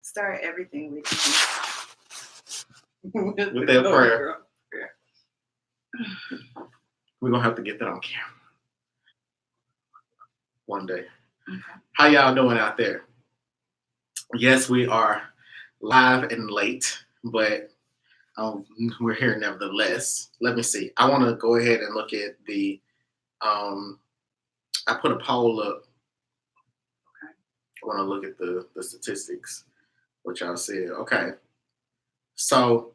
Start everything with with that prayer. We're gonna have to get that on camera one day. Okay. How y'all doing out there? Yes, we are live and late, but we're here nevertheless. Let me see. I want to go ahead and look at the. I put a poll up. Okay. I want to look at the statistics, what y'all said. Okay. So,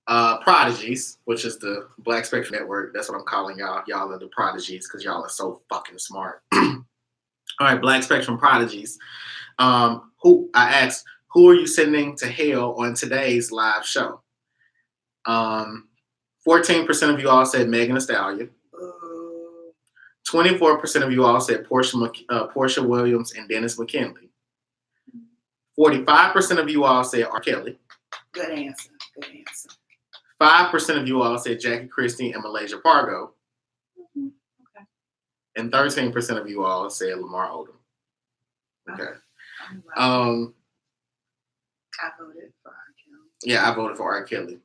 Prodigies, which is the Black Spectrum Network, that's what I'm calling y'all. Y'all are the Prodigies because y'all are so fucking smart. All right, Black Spectrum Prodigies. Who I asked, who are you sending to hell on today's live show? 14% of you all said Meghan Thee Stallion. 24% of you all said Porsha Williams and Dennis McKinley. 45% of you all said R. Kelly. Good answer. Good answer. 5% of you all said Jackie Christie and Malaysia Pargo. Mm-hmm. Okay. And 13% of you all said Lamar Odom. Okay. Wow. I voted for R. Kelly. Yeah, I voted for R. Kelly.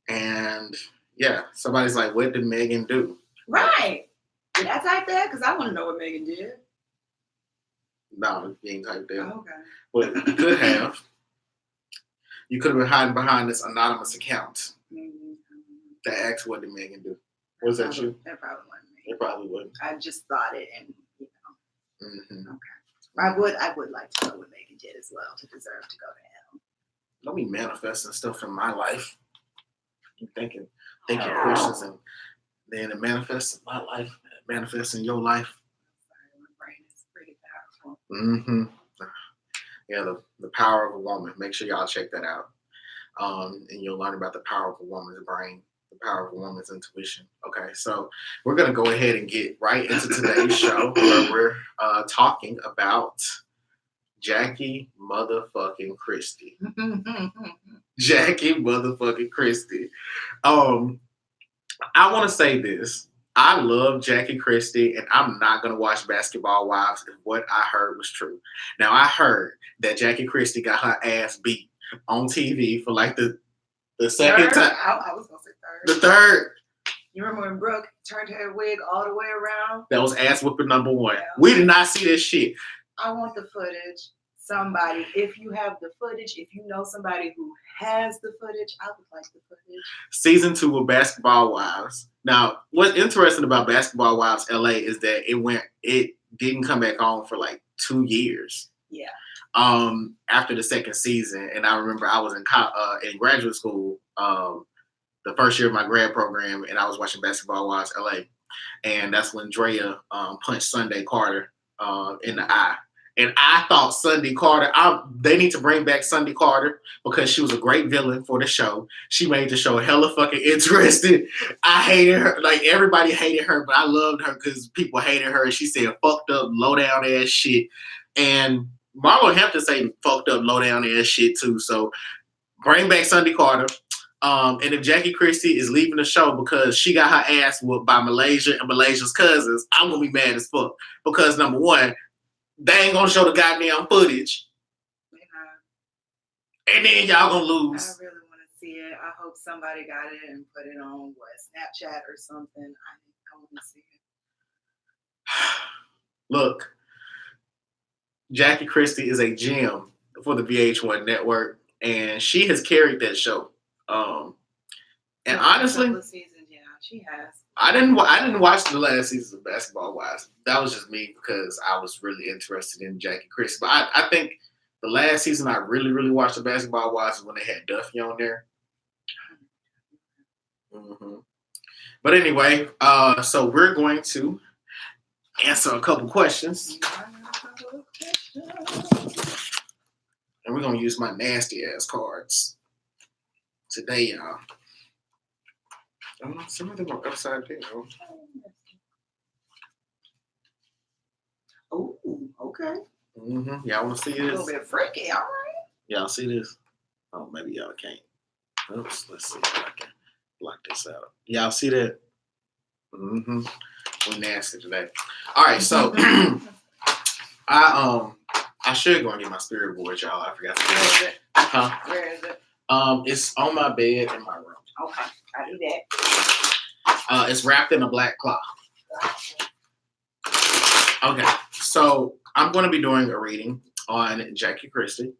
And yeah, somebody's like, what did Meghan do? Right. Did I type that? Because I want to know what Meghan did. No, you ain't typed that. Oh, okay. Well, you could have. You could have been hiding behind this anonymous account that asked, what did Meghan do? Was that you? That probably wasn't me. It probably wasn't. I just thought it, and you know. Mm-hmm. Okay. I would like to know what Meghan did as well to deserve to go to hell. Don't be manifesting stuff in my life. You thinking questions and then it manifests in my life, manifests in your life. Sorry, my brain is pretty powerful. Mm-hmm. Yeah, the power of a woman. Make sure y'all check that out. And you'll learn about the power of a woman's brain, the power of a woman's intuition. Okay, so we're going to go ahead and get right into today's show where we're talking about Jackie motherfucking Christie. Jackie motherfucking Christie. I want to say this. I love Jackie Christie, and I'm not going to watch Basketball Wives if what I heard was true. Now, I heard that Jackie Christie got her ass beat on TV for like the second time. I was going to say third. The third. You remember when Brooke turned her wig all the way around? That was ass whooping number one. Yeah. We did not see this shit. I want the footage. Somebody, if you have the footage, if you know somebody who has the footage, I would like the footage. Season 2 of Basketball Wives. Now, what's interesting about Basketball Wives LA is that it didn't come back on for like 2 years. Yeah. After the second season, and I remember I was in graduate school, the first year of my grad program, and I was watching Basketball Wives LA, and that's when Drea punched Sunday Carter in the eye. And I thought Sunday Carter, they need to bring back Sunday Carter because she was a great villain for the show. She made the show hella fucking interesting. I hated her. Like, everybody hated her, but I loved her because people hated her. She said fucked up, low down ass shit. And Marlon Hampton say fucked up, low down ass shit too. So bring back Sunday Carter. And if Jackie Christie is leaving the show because she got her ass whooped by Malaysia and Malaysia's cousins, I'm going to be mad as fuck. Because number one, they ain't gonna show the goddamn footage. Yeah. And then y'all gonna lose. I really want to see it. I hope somebody got it and put it on Snapchat or something. I want to see it. Look, Jackie Christie is a gem for the VH1 network, and she has carried that show. And honestly, seasons, yeah, she has. I didn't watch the last season of Basketball Wives. That was just me because I was really interested in Jackie Christie. But I think the last season I really, really watched the Basketball Wives is when they had Duffy on there. Mm-hmm. But anyway, so we're going to answer a couple questions. And we're going to use my nasty ass cards today, y'all. Some of them are upside down. Oh, okay. Mm-hmm. Y'all want to see this? A little bit freaky, all right. Y'all see this? Oh, maybe y'all can't. Oops, let's see if I can block this out. Y'all see that? Mm-hmm. We're nasty today. All right, so I I should go and get my spirit board, y'all. I forgot to do Where is it. it? Huh? Where is it? It's on my bed in my room. Okay, I'll do that. It's wrapped in a black cloth. Okay, so I'm going to be doing a reading on Jackie Christie.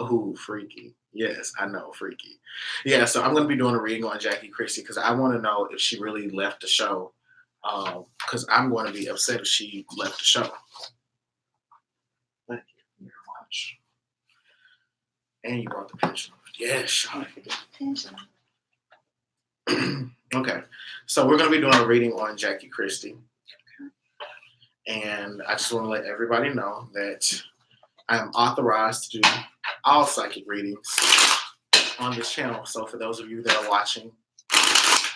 Ooh, freaky. Yes, I know, freaky. Yeah, so I'm going to be doing a reading on Jackie Christie because I want to know if she really left the show. Because I'm going to be upset if she left the show. Thank you very much. And you brought the pension. Yes. Okay, so we're going to be doing a reading on Jackie Christie. And I just want to let everybody know that I am authorized to do all psychic readings on this channel. So for those of you that are watching,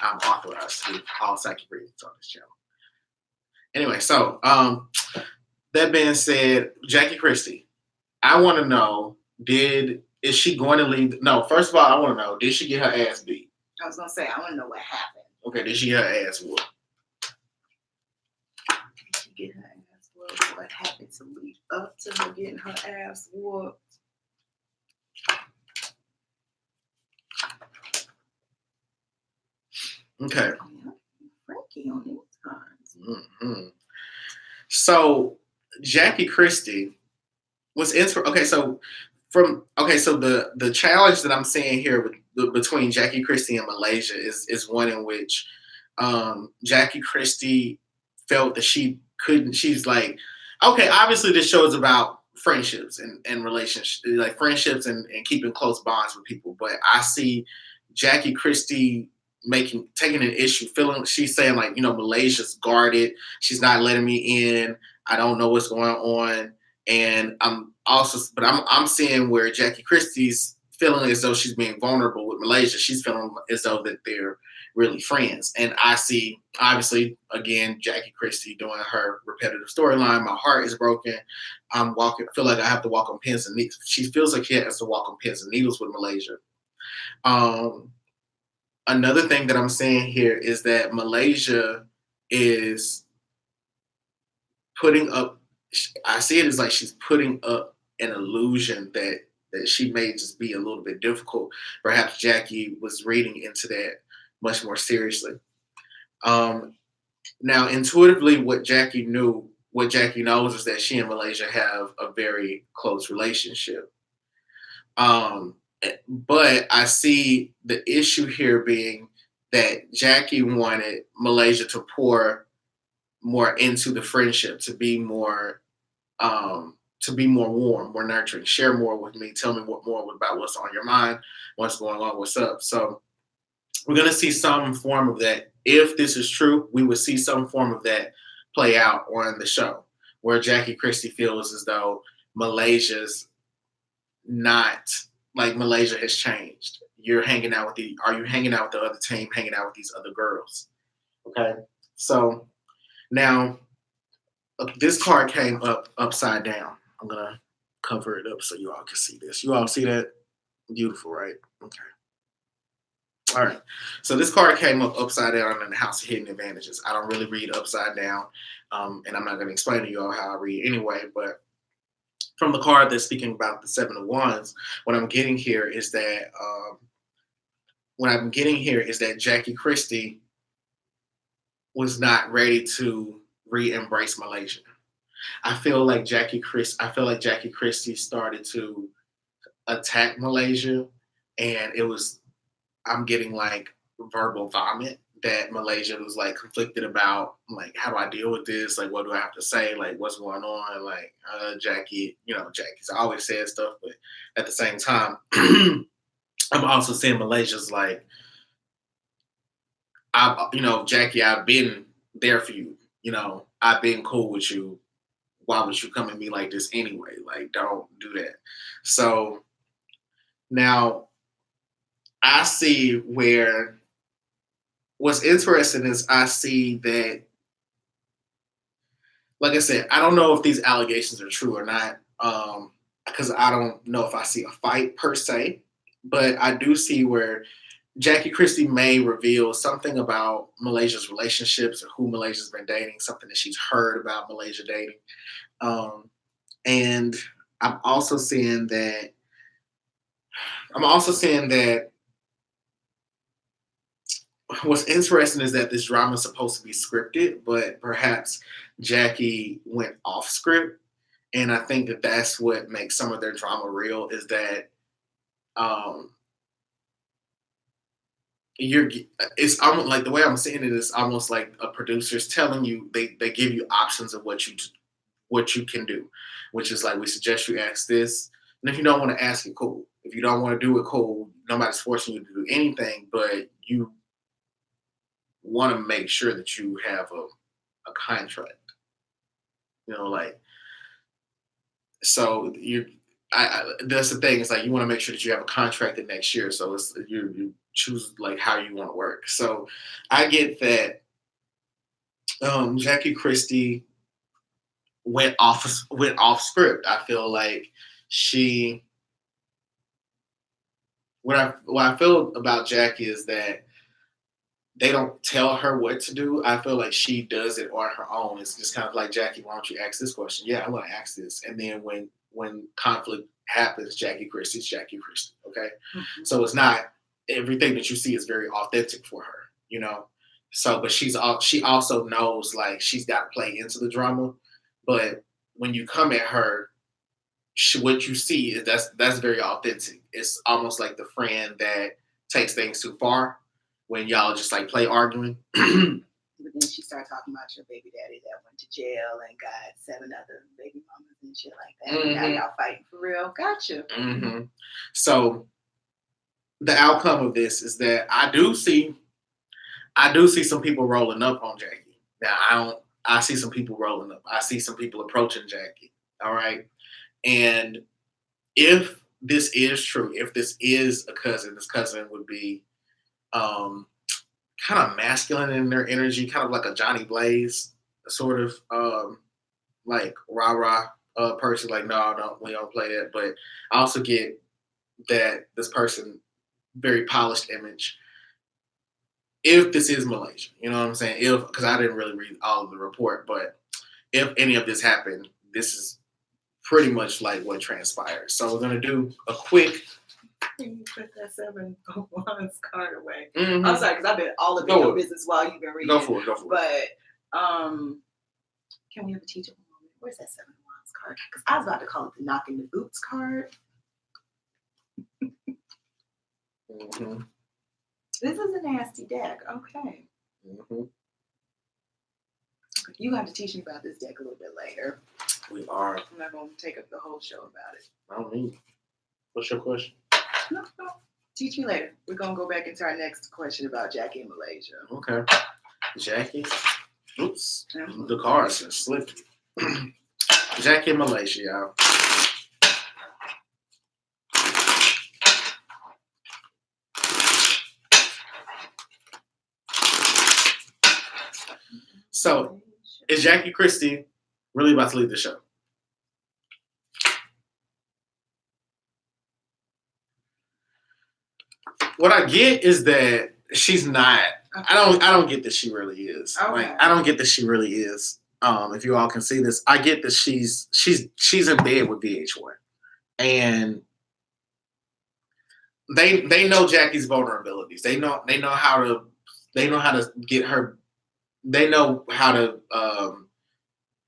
I'm authorized to do all psychic readings on this channel. Anyway, so that being said, Jackie Christie, I want to know, is she going to leave? No, first of all, I want to know, did she get her ass beat? I was gonna say, I want to know what happened. Okay, did she get her ass whooped? Did she get her ass whooped? What happened to lead up to her getting her ass whooped? Okay. Frankie on these times. Mm-hmm. So Jackie Christie was okay. So the challenge that I'm seeing here between Jackie Christie and Malaysia is one in which Jackie Christie felt that she couldn't. She's like, okay, obviously this show is about friendships and relationships, like friendships and keeping close bonds with people. But I see Jackie Christie taking an issue, she's saying like, Malaysia's guarded, she's not letting me in, I don't know what's going on. And I'm seeing where Jackie Christie's feeling as though she's being vulnerable with Malaysia. She's feeling as though that they're really friends. And I see, obviously, again, Jackie Christie doing her repetitive storyline. My heart is broken. Feel like I have to walk on pins and needles. She feels like she has to walk on pins and needles with Malaysia. Another thing that I'm saying here is that Malaysia is putting up, I see it as like she's putting up an illusion that she may just be a little bit difficult. Perhaps Jackie was reading into that much more seriously. Now, intuitively, what Jackie knows is that she and Malaysia have a very close relationship. But I see the issue here being that Jackie wanted Malaysia to pour more into the friendship, to be more warm, more nurturing, share more with me, tell me more about what's on your mind, what's going on, what's up. So we're going to see some form of that. If this is true, we would see some form of that play out on the show, where Jackie Christie feels as though Malaysia's not, like Malaysia has changed. Are you hanging out with the other team, hanging out with these other girls? Okay. So now this card came up upside down. I'm going to cover it up so you all can see this. You all see that? Beautiful, right? Okay. All right. So this card came up upside down in the House of Hidden Advantages. I don't really read upside down, and I'm not going to explain to you all how I read anyway, but from the card that's speaking about the Seven of Wands, what I'm getting here is that Jackie Christie was not ready to re-embrace Malaysia. I feel like Jackie Christie started to attack Malaysia, and I'm getting like verbal vomit that Malaysia was like conflicted about, like, how do I deal with this? Like, what do I have to say? Like, what's going on? Like, Jackie, Jackie's always said stuff, but at the same time, I'm also seeing Malaysia's like, Jackie, I've been there for you. I've been cool with you. Why would you come at me like this anyway? Like, don't do that. So now I see where what's interesting is I see that, like I said, I don't know if these allegations are true or not, because I don't know if I see a fight per se, but I do see where Jackie Christie may reveal something about Malaysia's relationships or who Malaysia's been dating, something that she's heard about Malaysia dating. And I'm also seeing that. I'm also seeing that what's interesting is that this drama is supposed to be scripted, but perhaps Jackie went off script, and I think that that's what makes some of their drama real. Is that um, you're it's almost like the way I'm seeing it is almost like a producer's telling you they give you options of what you can do, which is like we suggest you ask this, and if you don't want to ask it, cool. If you don't want to do it, cool. Nobody's forcing you to do anything, but you want to make sure that you have a contract. Like so you. That's the thing. It's like you want to make sure that you have a contract the next year. So it's you choose like how you want to work. So I get that Jackie Christie went off script. I feel like she what I feel about Jackie is that they don't tell her what to do. I feel like she does it on her own. It's just kind of like, Jackie, why don't you ask this question? Yeah, I want to ask this. And then when conflict happens, Jackie Christie's Jackie Christie. Okay, so it's not everything that you see is very authentic for her. So, but she also knows like she's got to play into the drama. But when you come at her, what you see is that's very authentic. It's almost like the friend that takes things too far when y'all just like play arguing. But then she started talking about your baby daddy that went to jail and got 7 other baby mamas and shit like that. Mm-hmm. Now y'all fighting for real. Gotcha. Mm-hmm. So the outcome of this is that I do see some people rolling up on Jackie. Now I see some people rolling up. I see some people approaching Jackie. All right. And if this is true, if this is a cousin, this cousin would be kind of masculine in their energy, kind of like a Johnny Blaze sort of like rah-rah person. Like, no, we don't play that. But I also get that this person, very polished image. If this is Malaysia, you know what I'm saying? Because I didn't really read all of the report, but if any of this happened, this is pretty much like what transpired. So we're gonna do a quick. You put that 7 of Wands card away. Mm-hmm. I'm sorry, because I've been all of your business while you've been reading. Go for it. But can we have a teachable moment? Where's that 7 of Wands card? Because I was about to call it the knocking the boots card. Mm-hmm. This is a nasty deck. Okay. Mm-hmm. You have to teach me about this deck a little bit later. We are. I'm not going to take up the whole show about it. I don't need. What's your question? No. Teach me later. We're going to go back into our next question about Jackie in Malaysia. Okay. Jackie. Oops. The cards are slipped. Jackie in Malaysia, y'all. So, is Jackie Christie really about to leave the show? What I get is that she's not. I don't get that she really is. Okay. Like, I don't get that she really is. If you all can see this, I get that she's in bed with VH1, and they know Jackie's vulnerabilities. They know how to get her. They know how to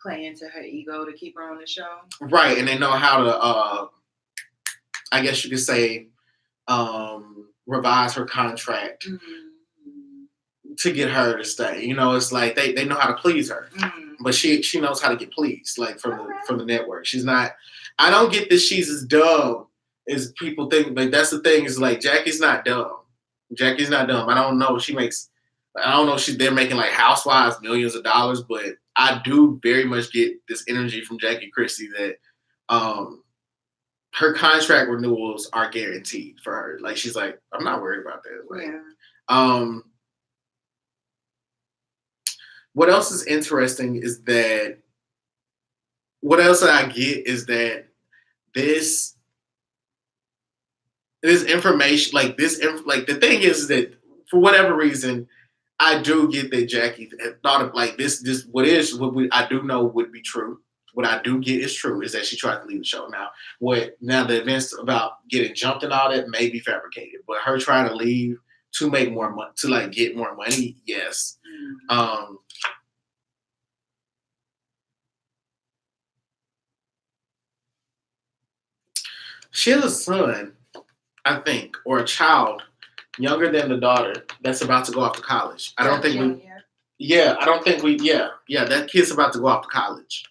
play into her ego to keep her on the show. Right, and they know how to, I guess you could say, revise her contract to get her to stay. It's like they know how to please her, but she knows how to get pleased, like from the network. She's not. I don't get that she's as dumb as people think. Like that's the thing is like Jackie's not dumb. Jackie's not dumb. I don't know. They're making like housewives millions of dollars, but I do very much get this energy from Jackie Christie that her contract renewals are guaranteed for her. Like she's like, I'm not worried about that. Like, what else is interesting is that what else that I get is that this information, like the thing is that for whatever reason, I do get that Jackie had thought of like this. What I do know would be true what I do get is true is that she tried to leave the show. Now the events about getting jumped and all that may be fabricated, but her trying to leave to make more money, to like get more money, yes. She has a son, I think, or a child younger than the daughter that's about to go off to college. I don't think that kid's about to go off to college.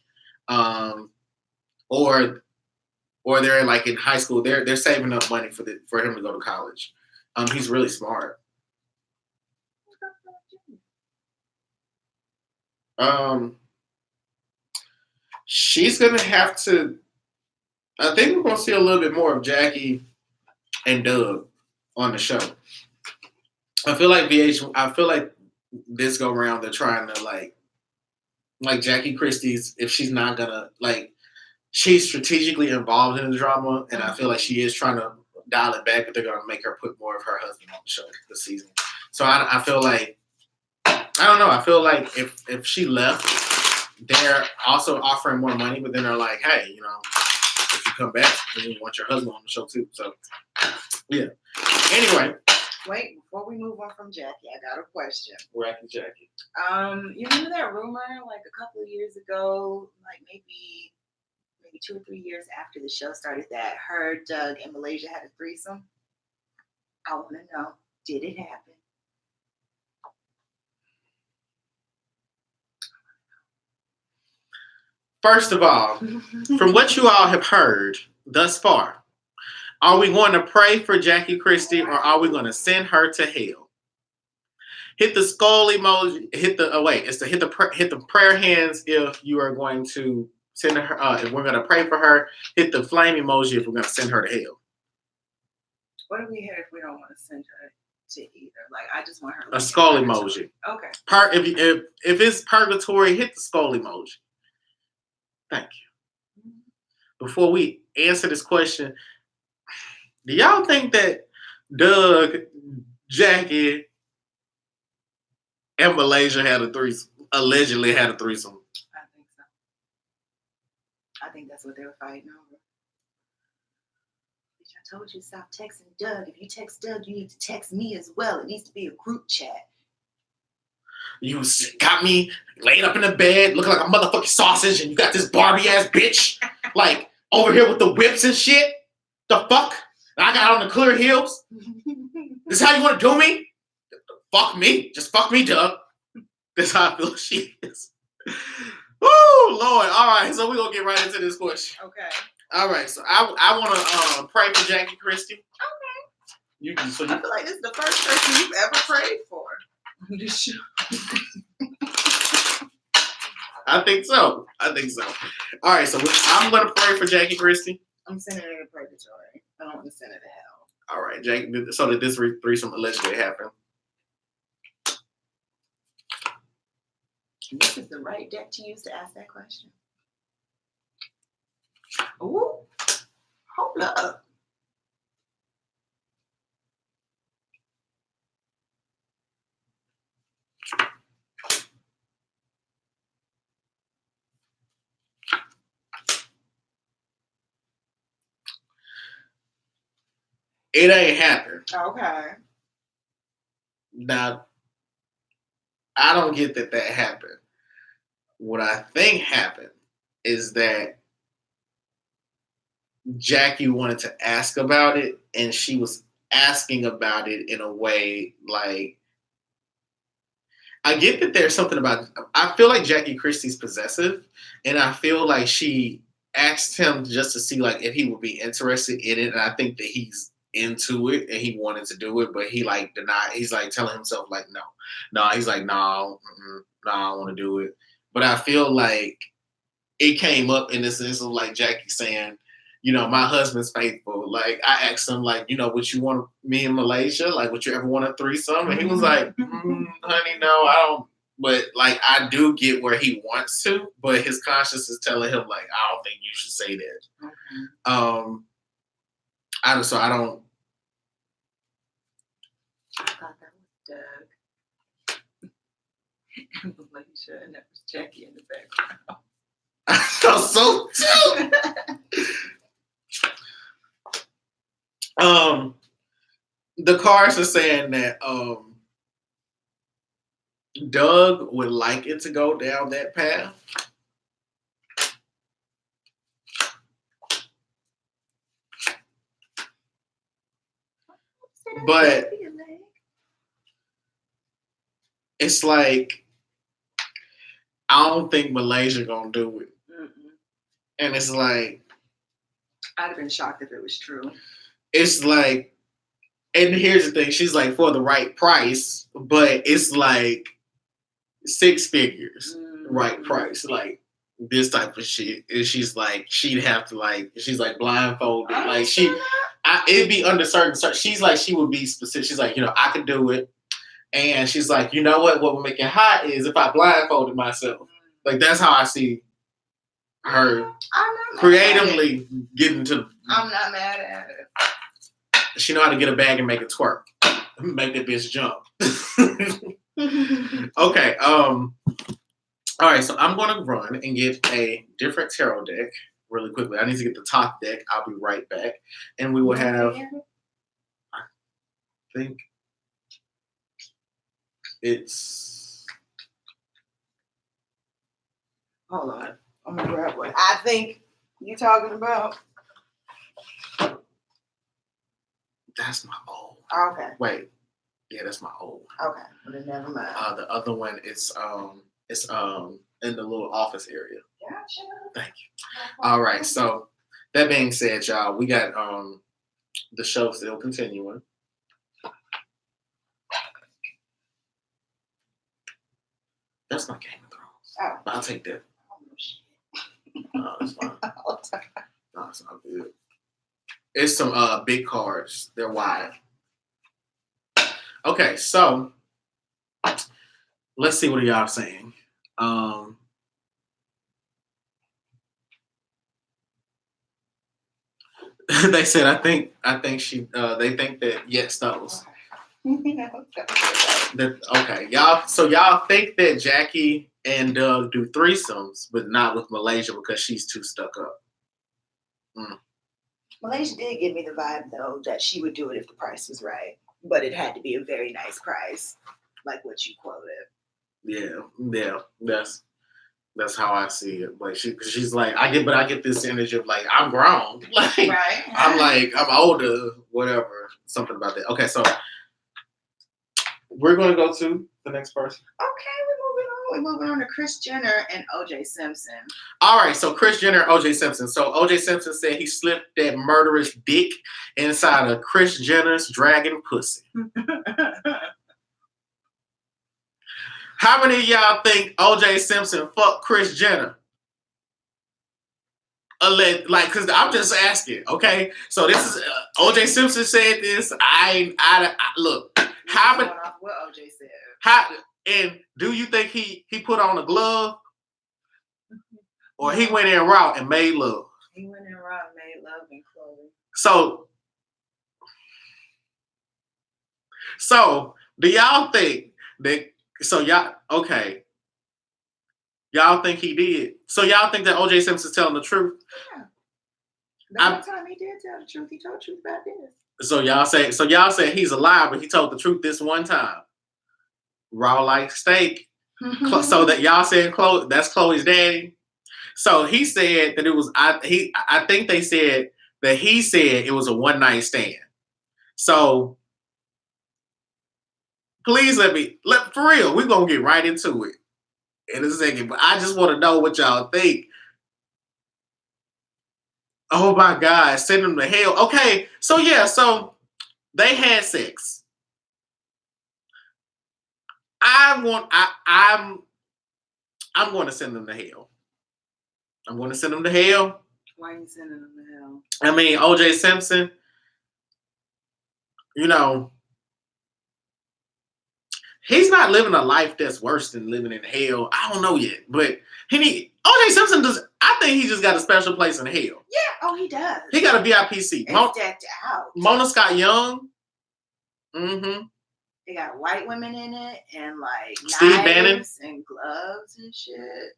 Or they're like in high school. They're saving up money for him to go to college. He's really smart. She's gonna have to. I think we're gonna see a little bit more of Jackie and Doug on the show. I feel like this go around they're trying to like Jackie Christie's, if she's not gonna she's strategically involved in the drama, and I feel like she is trying to dial it back, but they're gonna make her put more of her husband on the show this season. So I feel like I don't know. I feel like if she left, they're also offering more money, but then they're like, hey, if you come back, then you want your husband on the show too. So yeah. Anyway. Wait, before we move on from Jackie, I got a question. Wacky Jackie. You remember that rumor like a couple of years ago, like maybe 2 or 3 years after the show started, that her, Doug, and Malaysia had a threesome? I want to know, did it happen? First of all, from what you all have heard thus far, are we going to pray for Jackie Christie, or are we going to send her to hell? Hit the skull emoji. Hit the prayer hands if you are going to send her. If we're going to pray for her, hit the flame emoji if we're going to send her to hell. What do we hit if we don't want to send her to either? Like, I just want her. A skull emoji. Okay. If it's purgatory, hit the skull emoji. Thank you. Before we answer this question, do y'all think that Doug, Jackie, and Malaysia allegedly had a threesome? I think so. I think that's what they were fighting over. Bitch, I told you to stop texting Doug. If you text Doug, you need to text me as well. It needs to be a group chat. You got me laid up in the bed looking like a motherfucking sausage, and you got this Barbie ass bitch like over here with the whips and shit. The fuck? I got on the clear heels. This is how you want to do me? Fuck me. Just fuck me, Doug. That's how I feel she is. Woo, Lord. All right, so we're going to get right into this question. Okay. All right, so I want to pray for Jackie Christie. Okay. I feel like this is the first person you've ever prayed for on this show. I think so. All right, so I'm going to pray for Jackie Christie. I'm sending her to purgatory. I don't want to send her to hell. All right, Jackie. So did this threesome allegedly happen? This is the right deck to use to ask that question. Ooh, hold up. It ain't happened. Okay. Now, I don't get that happened. What I think happened is that Jackie wanted to ask about it, and she was asking about it in a way like, I get that there's something about, I feel like Jackie Christie's possessive, and I feel like she asked him just to see like if he would be interested in it, and I think that he's into it and he wanted to do it, but he like denied. He's like telling himself like no. He's like no, I don't want to do it. But I feel like it came up in the sense of like Jackie saying, my husband's faithful. Like I asked him like, would you want me in Malaysia? Like, would you ever want a threesome? And he was like, honey, no, I don't. But like I do get where he wants to, but his conscience is telling him like, I don't think you should say that. Okay. I don't. I thought that was Doug. And Malaysia, and that was Jackie in the background. I thought so too. The cards are saying that Doug would like it to go down that path. But it's like, I don't think Malaysia gonna do it. And it's like, I'd have been shocked if it was true. It's like, and here's the thing, she's like, for the right price, but it's like 6 figures, right price, like this type of shit. And she's like, she'd have to like, she's like blindfolded, like it'd be under certain. She's like, she would be specific. She's like, I could do it, and she's like, you know what would make it hot is if I blindfolded myself. Like that's how I see her creatively getting to. I'm not mad at it. She know how to get a bag and make it twerk, make that bitch jump. Okay. All right. So I'm going to run and get a different tarot deck really quickly. I need to get the top deck. I'll be right back, and we will have. I think it's. Hold on. I'm gonna grab what I think you're talking about. That's my old. Okay. Wait. Yeah, that's my old. Okay. Well, then never mind. The other one is in the little office area. Gotcha. Thank you. All right. So that being said, y'all, we got the show still continuing. That's not Game of Thrones. Oh. But I'll take that. No, it's fine. No, it's not good. It's some big cards. They're wide. Okay, so let's see what y'all saying. They said I think she they think that yes those. Okay, y'all. So y'all think that Jackie and Doug do threesomes, but not with Malaysia because she's too stuck up. Malaysia did give me the vibe though that she would do it if the price was right, but it had to be a very nice price, like what you quoted. Yeah, that's how I see it. Like she's like I get this image of like I'm grown, like right. I'm older, whatever, something about that. Okay, so we're gonna go to the next person. Okay, we're moving on to Kris Jenner and O.J. Simpson. All right, so Kris Jenner, O.J. Simpson. So O.J. Simpson said he slipped that murderous dick inside of Kris Jenner's dragon pussy. How many of y'all think O.J. Simpson fucked Kris Jenner? Like, cause I'm just asking. Okay, so this is O.J. Simpson said this. I look. How many? What O.J. said. And do you think he put on a glove, or he went in raw and made love? He went in raw and made love and clothing. So do y'all think that? So y'all okay? Y'all think he did? So y'all think that O.J. Simpson's telling the truth? Yeah. The whole time he did tell the truth. He told the truth about this. So y'all say he's a liar, but he told the truth this one time. Raw like steak. So that y'all saying that's Chloe's daddy. So he said that it was I think they said that he said it was a one night stand. So please for real, we're gonna get right into it in a second. But I just want to know what y'all think. Oh my God, send them to hell. Okay, so yeah, so they had sex. I'm going to send them to hell. I'm going to send them to hell. Why are you sending them to hell? I mean, O.J. Simpson, he's not living a life that's worse than living in hell. I don't know yet, but O.J. Simpson does. I think he just got a special place in hell. Yeah, he does. He got a VIP seat. It's decked out. Mona Scott Young. Mm-hmm. They got white women in it and like Steve knives Bannon and gloves and shit.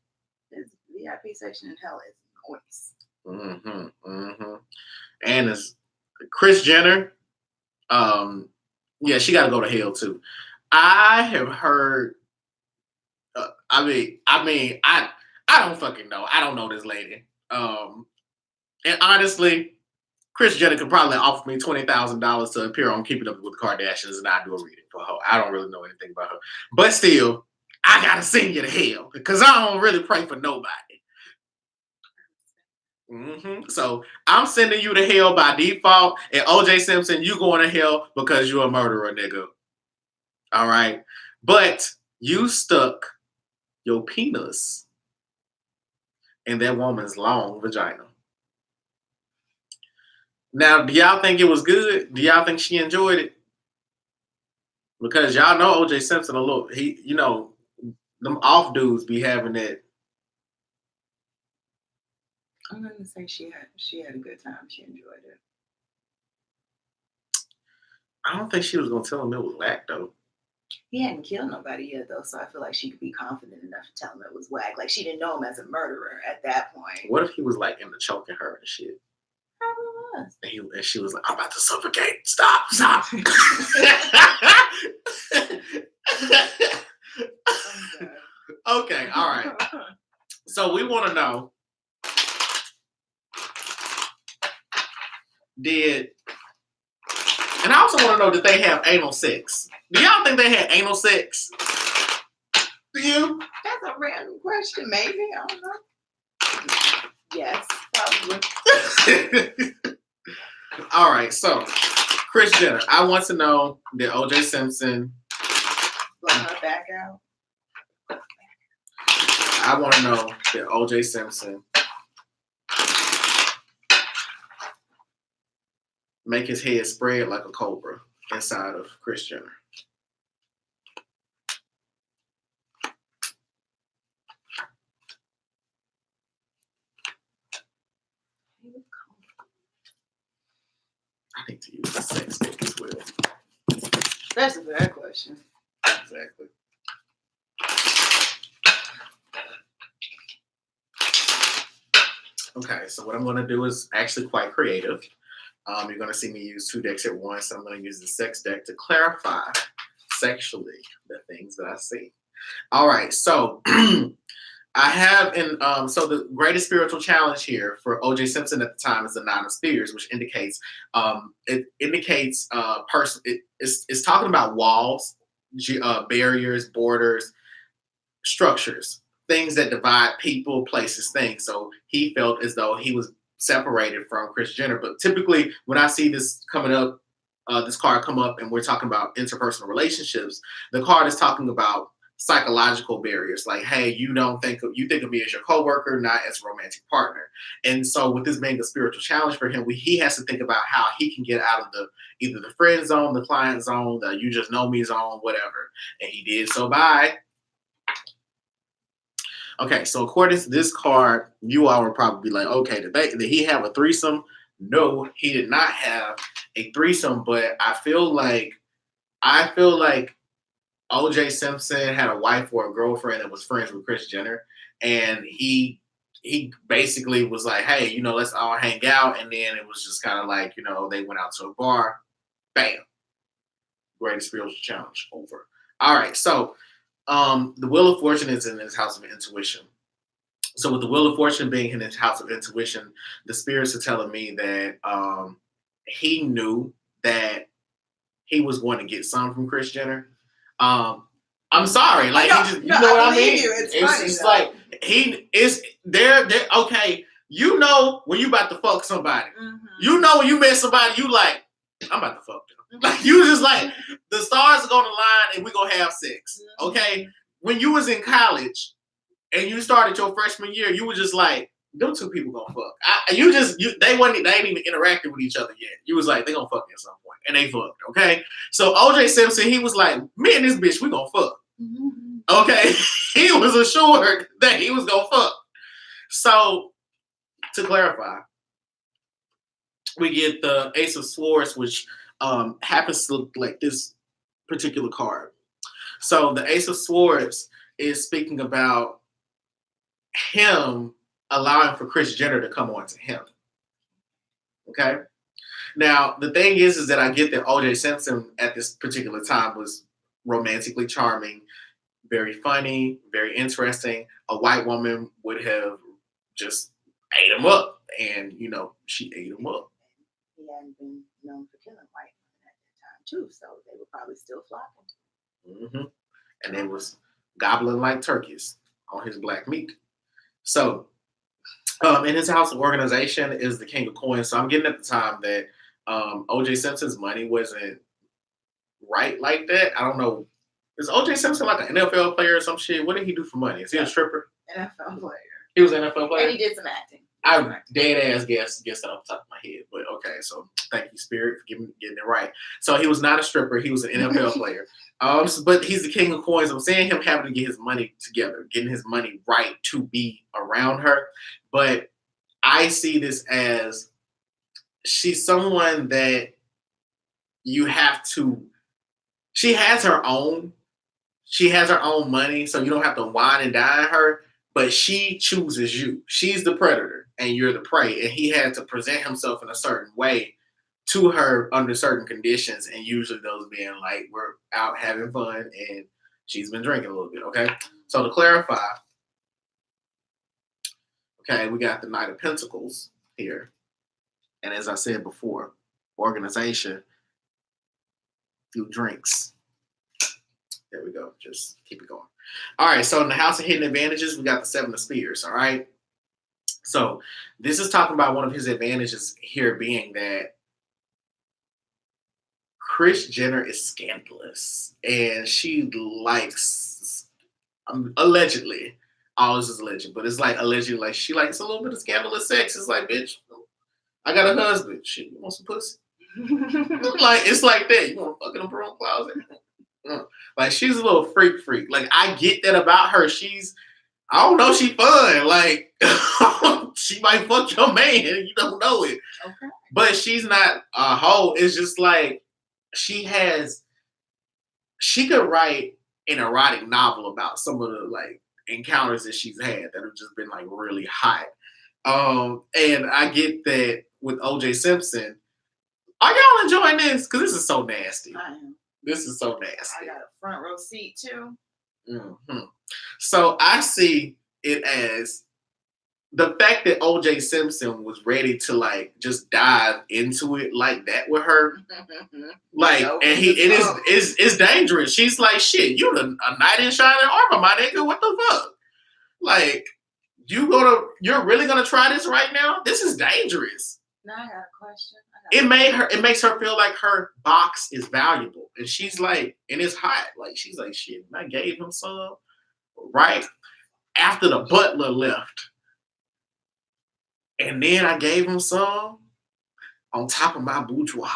VIP section in hell is noise. And it's Kris Jenner. Yeah, she got to go to hell too. I have heard. I don't fucking know. I don't know this lady. And honestly, Kris Jenner could probably offer me $20,000 to appear on Keeping Up with the Kardashians, and I do a reading for her. I don't really know anything about her, but still, I gotta send you to hell because I don't really pray for nobody. So I'm sending you to hell by default, and OJ Simpson, you going to hell because you're a murderer, nigga. All right, but you stuck your penis in that woman's long vagina. Now, do y'all think it was good? Do y'all think she enjoyed it? Because y'all know OJ Simpson a little. Them off dudes be having that. I'm gonna say she had a good time. She enjoyed it. I don't think she was gonna tell him it was whack though. He hadn't killed nobody yet though, so I feel like she could be confident enough to tell him it was whack. Like she didn't know him as a murderer at that point. What if he was like into choking her and shit? Probably was. And she was like, "I'm about to suffocate. Stop. Okay, all right. So we want to know, and I also want to know, did they have anal sex? Do y'all think they had anal sex? Do you? That's a random question, maybe. I don't know. Yes, probably. All right, so Kris Jenner, I want to know, did OJ Simpson blow her back out? I want to know, did OJ Simpson make his head spread like a cobra inside of Kris Jenner? I need to use the sex tape as well. That's a bad question. Exactly. Okay, so what I'm going to do is actually quite creative. You're going to see me use 2 decks at once. I'm going to use the sex deck to clarify sexually the things that I see. All right, so I have so the greatest spiritual challenge here for OJ Simpson at the time is the 9 of Spears, which indicates person. It's talking about walls, barriers, borders, structures, things that divide people, places, things. So he felt as though he was separated from Kris Jenner. But typically, when I see this coming up, this card come up, and we're talking about interpersonal relationships, the card is talking about psychological barriers. Like, hey, you think of me as your coworker, not as a romantic partner. And so, with this being a spiritual challenge for him, he has to think about how he can get out of either the friend zone, the client zone, the you just know me zone, whatever. And he did so by. Okay, so according to this card, you all would probably be like, okay, did he have a threesome? No, he did not have a threesome, but I feel like OJ Simpson had a wife or a girlfriend that was friends with Kris Jenner, and he basically was like, hey, let's all hang out, and then it was just kind of like, they went out to a bar, bam, greatest spiritual challenge over. All right, so the Wheel of Fortune is in his house of intuition. So with the Wheel of Fortune being in his house of intuition, the spirits are telling me that he knew that he was going to get some from Kris Jenner. I'm sorry, like no, you know what I mean? It's funny, just though. like he is there. Okay, when you about to fuck somebody, when you met somebody, you like, I'm about to fuck them. Like you just like the stars are gonna line and we're gonna have sex. Okay. When you was in college and you started your freshman year, you were just like, them two people gonna fuck. They ain't even interacted with each other yet. You was like, they gonna fuck at some point. And they fucked. Okay. So OJ Simpson, he was like, me and this bitch, we gonna fuck. Okay. He was assured that he was gonna fuck. So to clarify, we get the Ace of Swords, which happens to look like this particular card. So the Ace of Swords is speaking about him allowing for Kris Jenner to come on to him. Okay. Now the thing is that I get that O.J. Simpson at this particular time was romantically charming, very funny, very interesting. A white woman would have just ate him up, and she ate him up. He hadn't been known for killing white women at that time too, so they were probably still flocking. Mm-hmm. And they was gobbling like turkeys on his black meat. So, in his house of organization is the King of Coins. So I'm getting at the time that O.J. Simpson's money wasn't right like that. I don't know. Is O.J. Simpson like an NFL player or some shit? What did he do for money? Is he a stripper? NFL player. He was an NFL player? And he did some acting. I dead ass guess that off the top of my head. But okay, so thank you, Spirit, for getting it right. So he was not a stripper. He was an NFL player. But he's the King of Coins. I'm saying him having to get his money together, getting his money right to be around her. But I see this as she's someone that you have to. She has her own money, so you don't have to wine and dine her. But she chooses you. She's the predator, and you're the prey. And he had to present himself in a certain way to her under certain conditions, and usually those being like, we're out having fun, and she's been drinking a little bit, okay? So to clarify, okay, we got the Knight of Pentacles here. And as I said before, organization, few drinks. There we go. Just keep it going. All right. So in the House of Hidden Advantages, we got the Seven of Spears. All right. So this is talking about one of his advantages here being that Kris Jenner is scandalous, and she likes, allegedly, all this is alleged, but it's like allegedly, like she likes a little bit of scandalous sex. It's like, bitch, I got a husband. Shit, you want some pussy? Like, it's like that. You want to fuck in a broom closet? Like, she's a little freak. Like, I get that about her. I don't know, she fun. Like, she might fuck your man. You don't know it. Okay. But she's not a hoe. It's just like, she could write an erotic novel about some of the, like, encounters that she's had that have just been, like, really hot. And I get that with O.J. Simpson. Are y'all enjoying this? Because this is so nasty. I am. This is so nasty. I got a front row seat too. Mm-hmm. So I see it as the fact that O.J. Simpson was ready to like just dive into it like that with her, like, and it's dangerous. She's like, shit, you a knight in shining armor, my nigga. What the fuck? Like, you're really gonna try this right now? This is dangerous. Now I got a question. It makes her feel like her box is valuable. And she's like, and it's hot. Like, she's like, shit, and I gave him some right after the butler left. And then I gave him some on top of my boudoir.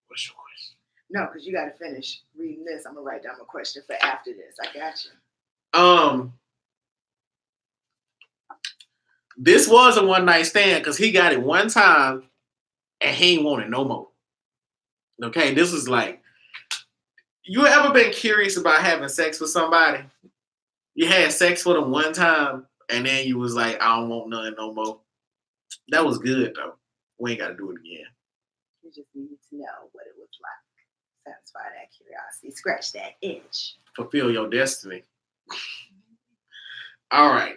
What's your question? No, because you got to finish reading this. I'm going to write down my question for after this. I got you. This was a one night stand because he got it one time and he ain't want it no more. Okay, this is like, you ever been curious about having sex with somebody? You had sex with them one time and then you was like, I don't want none no more. That was good though. We ain't got to do it again. You just needed to know what it was like. Satisfy that curiosity. Scratch that itch. Fulfill your destiny. All right.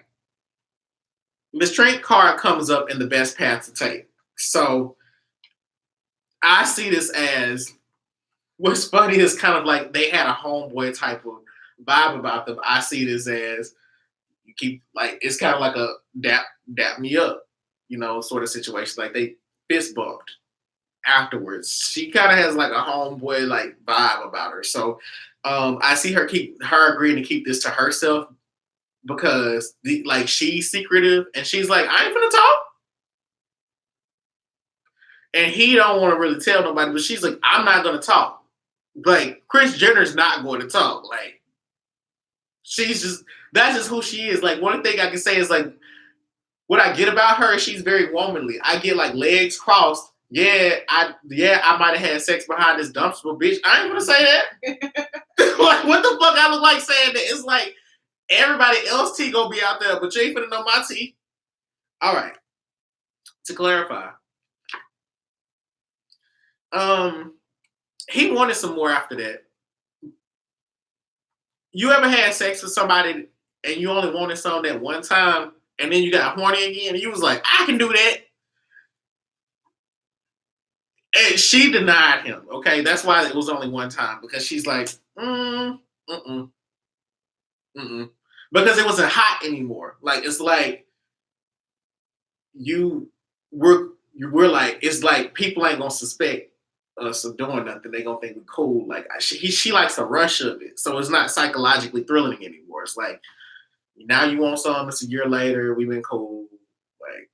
The strength card comes up in the best path to take. So I see this as, what's funny is kind of like they had a homeboy type of vibe about them. I see this as, you keep, like, it's kind of like a dap me up, sort of situation. Like they fist bumped afterwards. She kind of has like a homeboy like vibe about her. So I see her agreeing to keep this to herself, because she's secretive and she's like, I ain't gonna talk. And he don't want to really tell nobody, but she's like, I'm not gonna talk. Like, Kris Jenner's not going to talk. Like, that's just who she is. Like, one thing I can say is like, what I get about her, she's very womanly. I get like legs crossed. I might have had sex behind this dumpster, bitch. I ain't gonna say that. Like, what the fuck I look like saying that? It's like, Everybody else tea gonna be out there, but you ain't finna know my tea. All right. To clarify, he wanted some more after that. You ever had sex with somebody and you only wanted some that one time, and then you got horny again, and you was like, I can do that. And she denied him. Okay, that's why it was only one time, because she's like, because it wasn't hot anymore. Like, it's like we're like, it's like people ain't gonna suspect us of doing nothing. They gonna think we cool. Like, she likes the rush of it, so it's not psychologically thrilling anymore. It's like, now you want some. It's a year later. We've been cool. Like,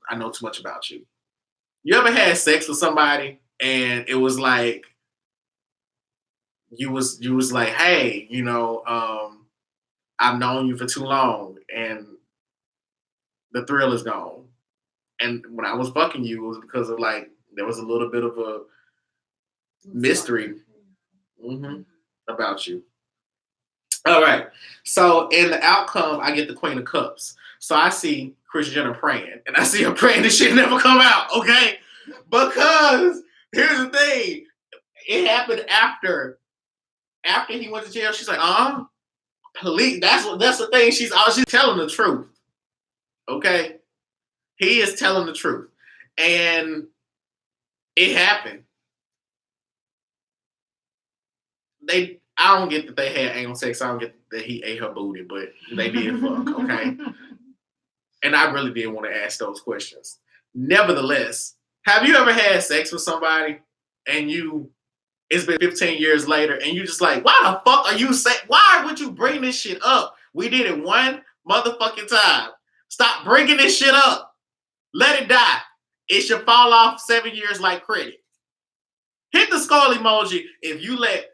I know too much about you. You ever had sex with somebody and it was like you was like, hey, I've known you for too long and the thrill is gone. And when I was fucking you, it was because of like there was a little bit of a mystery about you. All right. So in the outcome, I get the Queen of Cups. So I see Kris Jenner praying, and I see her praying this shit never come out. Okay, because here's the thing: it happened after he went to jail. She's like, please. That's the thing. She's telling the truth. Okay, he is telling the truth, and it happened. I don't get that they had anal sex. I don't get that he ate her booty, but they did fuck, okay? And I really did want to ask those questions. Nevertheless, have you ever had sex with somebody and it's been 15 years later and you just like, why the fuck are you saying, why would you bring this shit up? We did it one motherfucking time. Stop bringing this shit up. Let it die. It should fall off 7 years like credit. Hit the skull emoji if you let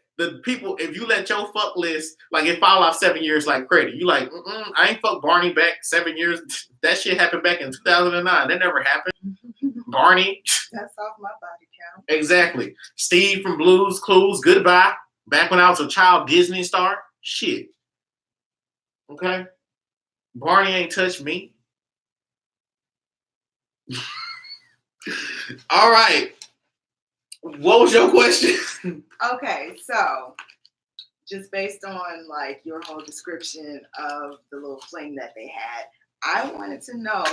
your fuck list, like, it fall off 7 years like credit. You like, I ain't fuck Barney back 7 years. That shit happened back in 2009. That never happened. Barney. That's off my body count. Exactly. Steve from Blues Clues, goodbye. Back when I was a child Disney star. Shit. Okay? Barney ain't touched me. All right. What was your question? Okay, so just based on like your whole description of the little fling that they had, I wanted to know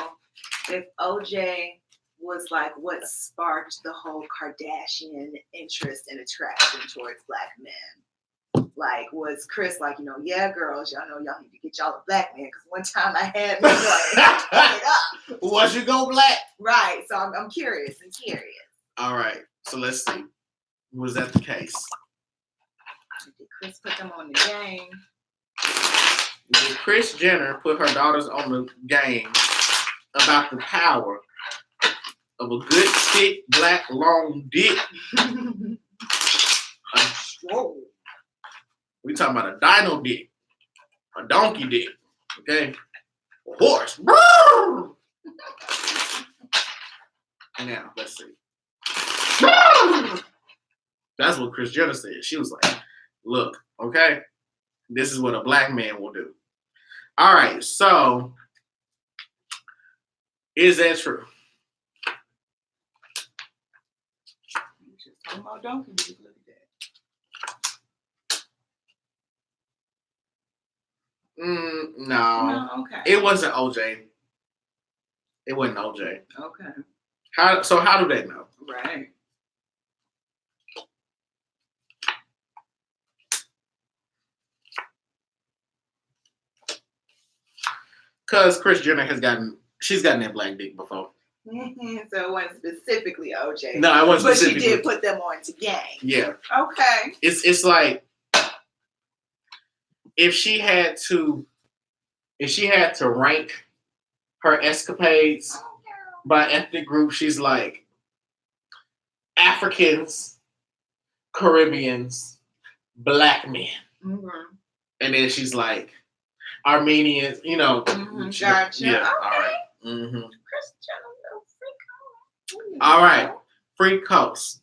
if OJ was like what sparked the whole Kardashian interest and attraction towards black men. Like, was Kris like, yeah, girls, y'all know y'all need to get y'all a black man, because one time I had me like, once you go black. Right, so I'm curious. All right, so let's see. Was that the case? Did Kris put them on the game? Did Kris Jenner put her daughters on the game about the power of a good, thick, black, long dick? Whoa. We talking about a dino dick, a donkey dick, okay? A horse. Now, let's see. That's what Kris Jenner said. She was like, look, okay, this is what a black man will do. All right, so is that true? You just talking about donkey dick. Look at that. No. Okay. It wasn't OJ. It wasn't OJ. Okay. How do they know? Right. Because Kris Jenner she's gotten that black dick before. So it wasn't specifically OJ. No, it wasn't specifically. But she did put them on to game. Yeah. Okay. It's like if she had to rank her escapades by ethnic group, she's like Africans, Caribbeans, black men. Mm-hmm. And then she's like Armenians, Gotcha. Yeah, okay. All right. Mm-hmm. All right. Free coast.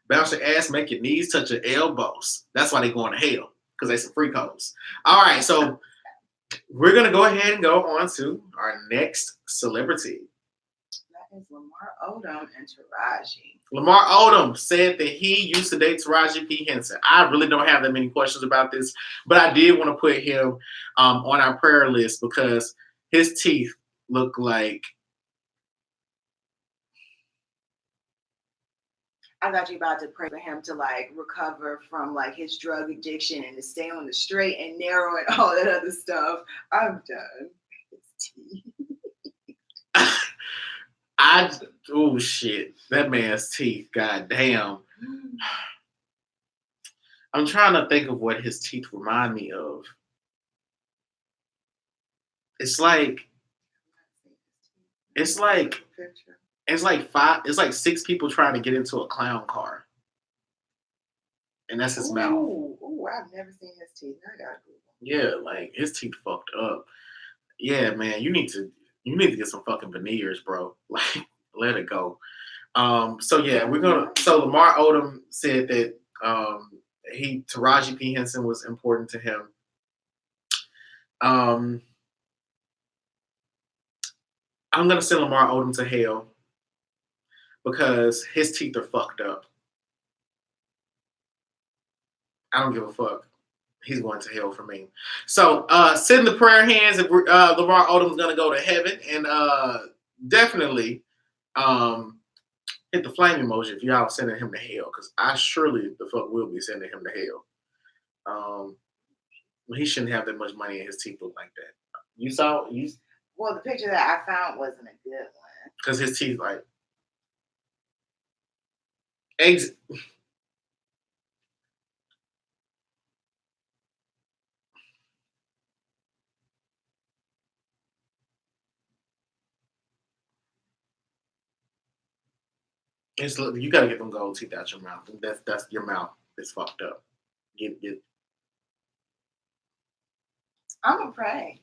Bounce your ass, make your knees touch your elbows. That's why they going to hell. because they some freakos. All right, so we're gonna go ahead and go on to our next celebrity. That is Lamar Odom and Taraji. Lamar Odom said that he used to date Taraji P. Henson. I really don't have that many questions about this, but I did want to put him on our prayer list because his teeth look like. I thought you about to pray for him to like recover from like his drug addiction and to stay on the straight and narrow and all that other stuff. I'm done. His teeth. Oh shit, that man's teeth. God damn. I'm trying to think of what his teeth remind me of. It's like 6 people trying to get into a clown car. And that's his mouth. Ooh, I've never seen his teeth. I gotta Google. Yeah, like his teeth fucked up. Yeah, man, you need to get some fucking veneers, bro. Like, let it go. So Lamar Odom said that Taraji P. Henson was important to him. I'm gonna send Lamar Odom to hell because his teeth are fucked up. I don't give a fuck. He's going to hell for me. So send the prayer hands if Lamar Odom's gonna go to heaven, and definitely hit the flame emoji if y'all are sending him to hell, because I surely the fuck will be sending him to hell. He shouldn't have that much money and his teeth look like that. Well, the picture that I found wasn't a good one. Because his teeth like eggs. You gotta get them gold teeth out your mouth. That's your mouth is fucked up. Get. I'm gonna pray.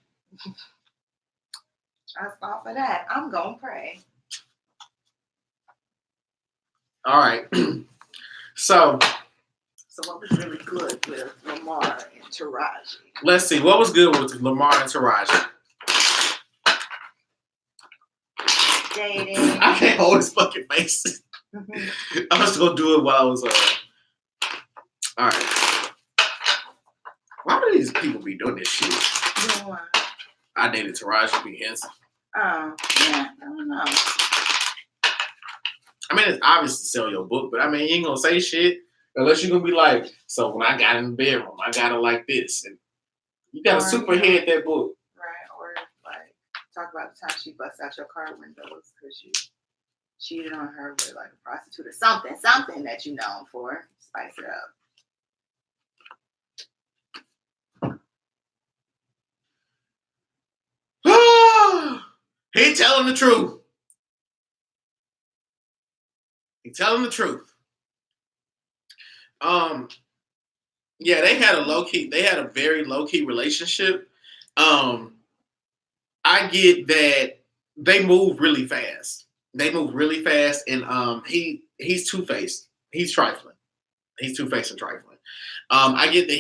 Trust God for that. I'm gonna pray. All right. So what was really good with Lamar and Taraji? Let's see. What was good with Lamar and Taraji? Dating. I can't hold his fucking face. I'm just gonna do it while I was all right. Why do these people be doing this shit? Yeah. I dated Taraji P. Henson. Oh, yeah, I don't know. I mean, it's obvious to sell your book, but I mean, you ain't gonna say shit unless you're gonna be like, so when I got in the bedroom, I got it like this, and you gotta superhead that book, right? Or like talk about the time she busts out your car windows because you cheated on her with like a prostitute or something that you known for. Spice it up. He telling the truth. He telling the truth. Yeah, they had a very low-key relationship. I get that they move really fast. And he's two-faced. He's trifling. He's two-faced and trifling. I get that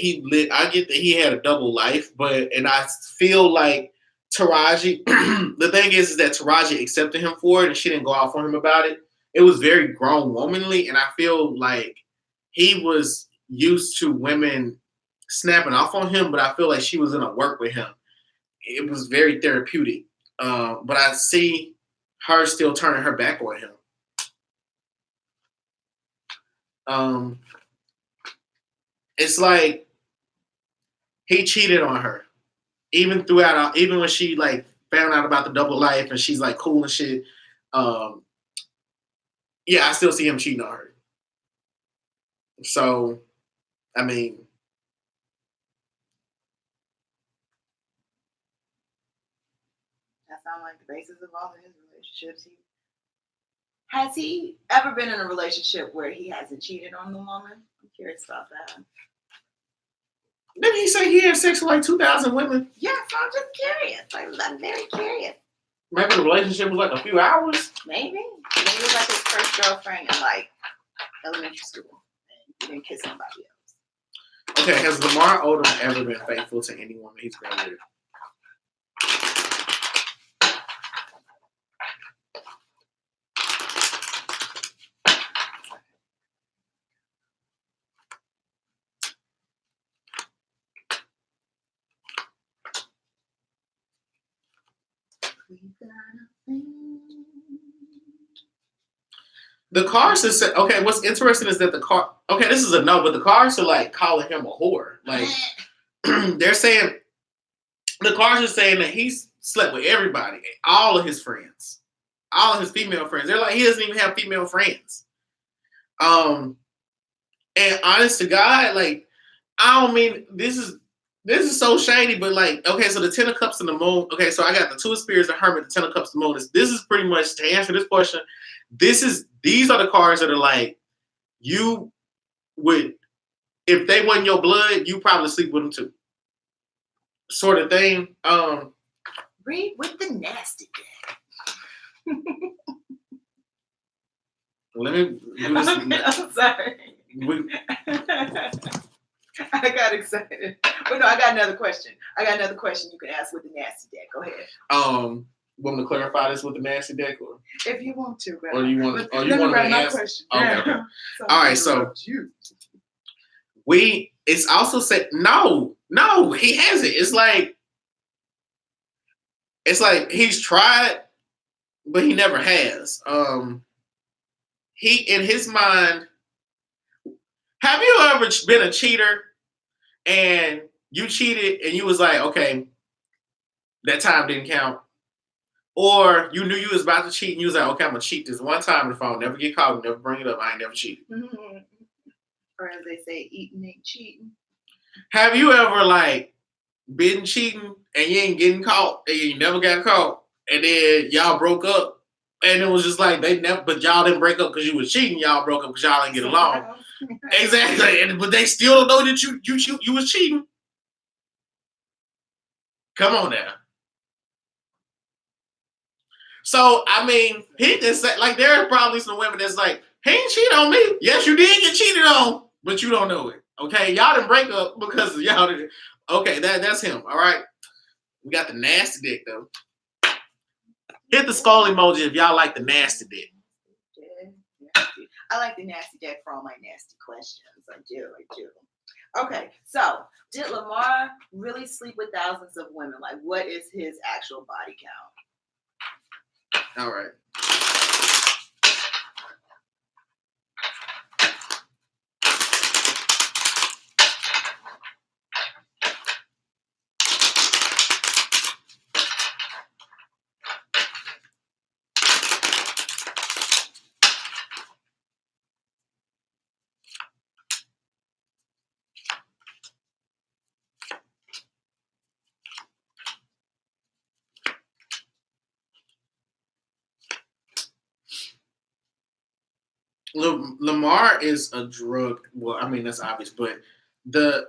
he had a double life, and I feel like Taraji, the thing is that Taraji accepted him for it and she didn't go out for him about it. It was very grown womanly, and I feel like he was used to women snapping off on him, but I feel like she was gonna work with him. It was very therapeutic. But I see her still turning her back on him. It's like he cheated on her. Even when she like found out about the double life and she's like cool and shit. Yeah, I still see him cheating on her. So, I mean, that sounds like the basis of all of his relationships. Has he ever been in a relationship where he hasn't cheated on the woman? I'm curious about that. Didn't he say he had sex with like 2,000 women? Yeah, so I'm just curious. I'm very curious. Maybe the relationship was like a few hours. Maybe it was like his first girlfriend in like elementary school. And he didn't kiss somebody else. Okay, has Lamar Odom ever been faithful to any woman he's been with? The cars is okay. What's interesting is that the car. Okay, this is a no, but the cars are like calling him a whore. Like they're saying, the cars are saying that he's slept with everybody, all of his friends, all of his female friends. They're like he doesn't even have female friends. And honest to God, like I don't mean this is so shady, but like okay, so the Ten of Cups and the Moon. Okay, so I got the Two of Spears, the Hermit, the Ten of Cups, the Moon. This is pretty much to answer this question. These are the cards that are like you would if they wasn't your blood, you probably sleep with them too, sort of thing. Read with the nasty dick. Let me. I'm sorry. I got excited. But no, I got another question. You can ask with the nasty deck. Go ahead. Want to clarify this with the nasty deck, or if you want to, bro. Or you want? Or you want to answer? Question. Okay. Okay. All right. So It's also said no. He hasn't. It's like he's tried, but he never has. He in his mind. Have you ever been a cheater and you cheated and you was like, okay, that time didn't count? Or you knew you was about to cheat and you was like, okay, I'm going to cheat this one time on the phone, never get caught, never bring it up, I ain't never cheated. Mm-hmm. Or as they say, eating ain't cheating. Have you ever like been cheating and you ain't getting caught and you never got caught and then y'all broke up and it was just like but y'all didn't break up because you was cheating, y'all broke up because y'all didn't get along. Exactly, but they still don't know that you was cheating. Come on now. So I mean, he just said like there are probably some women that's like, he ain't cheated on me. Yes, you did get cheated on, but you don't know it. Okay, y'all didn't break up because y'all didn't. Okay, that's him. All right, we got the nasty dick though. Hit the skull emoji if y'all like the nasty dick. I like the nasty deck for all my nasty questions. I do. Okay, so did Lamar really sleep with thousands of women? Like, what is his actual body count? All right. Lamar is a drug. Well, I mean that's obvious, but that's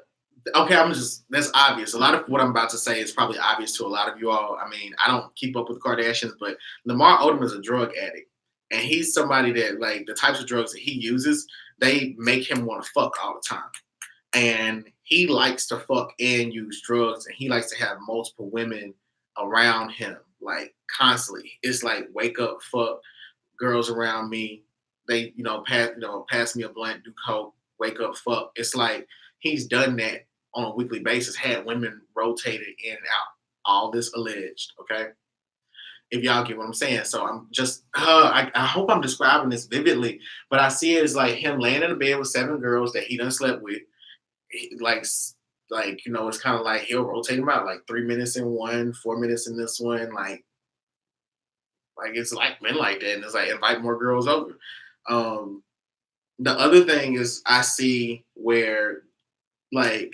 obvious. A lot of what I'm about to say is probably obvious to a lot of you all. I mean, I don't keep up with the Kardashians, but Lamar Odom is a drug addict, and he's somebody that like the types of drugs that he uses, they make him want to fuck all the time, and he likes to fuck and use drugs, and he likes to have multiple women around him like constantly. It's like wake up, fuck, girls around me. They, pass me a blunt, do coke, wake up, fuck. It's like he's done that on a weekly basis, had women rotated in and out. All this alleged, okay? If y'all get what I'm saying. So I'm just, I hope I'm describing this vividly, but I see it as like him laying in a bed with 7 girls that he done slept with. It's kind of like he'll rotate them out, like 3 minutes in one, 4 minutes in this one, like it's like been like that, and it's like invite more girls over. The other thing is I see where like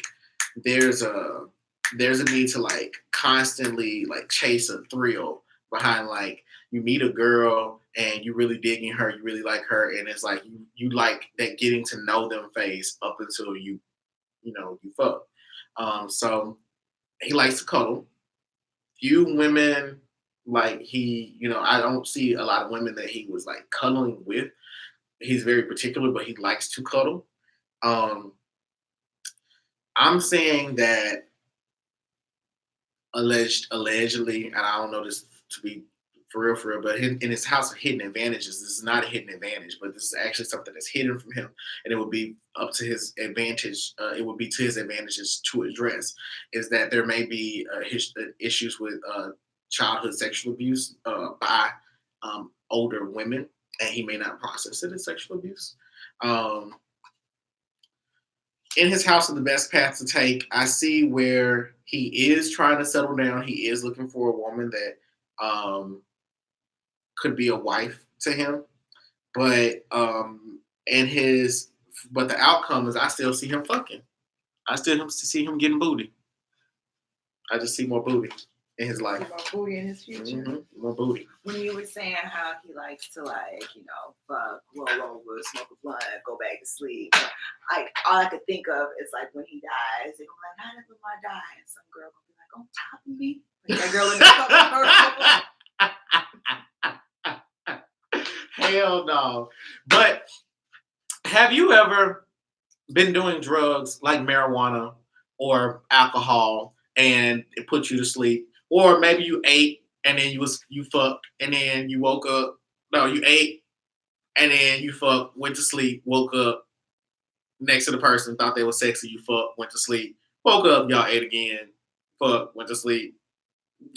there's a need to like constantly like chase a thrill behind like you meet a girl and you really digging her, you really like her, and it's like you like that getting to know them phase up until you fuck. So he likes to cuddle. Few women like I don't see a lot of women that he was like cuddling with. He's very particular, but he likes to cuddle. I I'm saying that allegedly, and I don't know this to be for real, but in his house of hidden advantages, this is not a hidden advantage, but this is actually something that's hidden from him, and it would be up to his advantage. It would be to his advantages to address. Is that there may be issues with childhood sexual abuse by older women, and he may not process it as sexual abuse. In his house of the best path to take, I see where he is trying to settle down. He is looking for a woman that could be a wife to him, but but the outcome is I still see him fucking. I still see him getting booty. I just see more booty in his life. More booty in his future. Mm-hmm. More booty. When you were saying how he likes to fuck, roll over, smoke a blunt, go back to sleep, all I could think of is like when he dies, they're gonna be like, "How did I die?" And some girl gonna be like, "On top of me," like that girl in the Hell no. But have you ever been doing drugs like marijuana or alcohol and it put you to sleep? Or maybe you ate and then you fucked and then you woke up. No, you ate and then you fucked, went to sleep, woke up next to the person, thought they were sexy, you fucked, went to sleep, woke up, y'all ate again, fucked, went to sleep.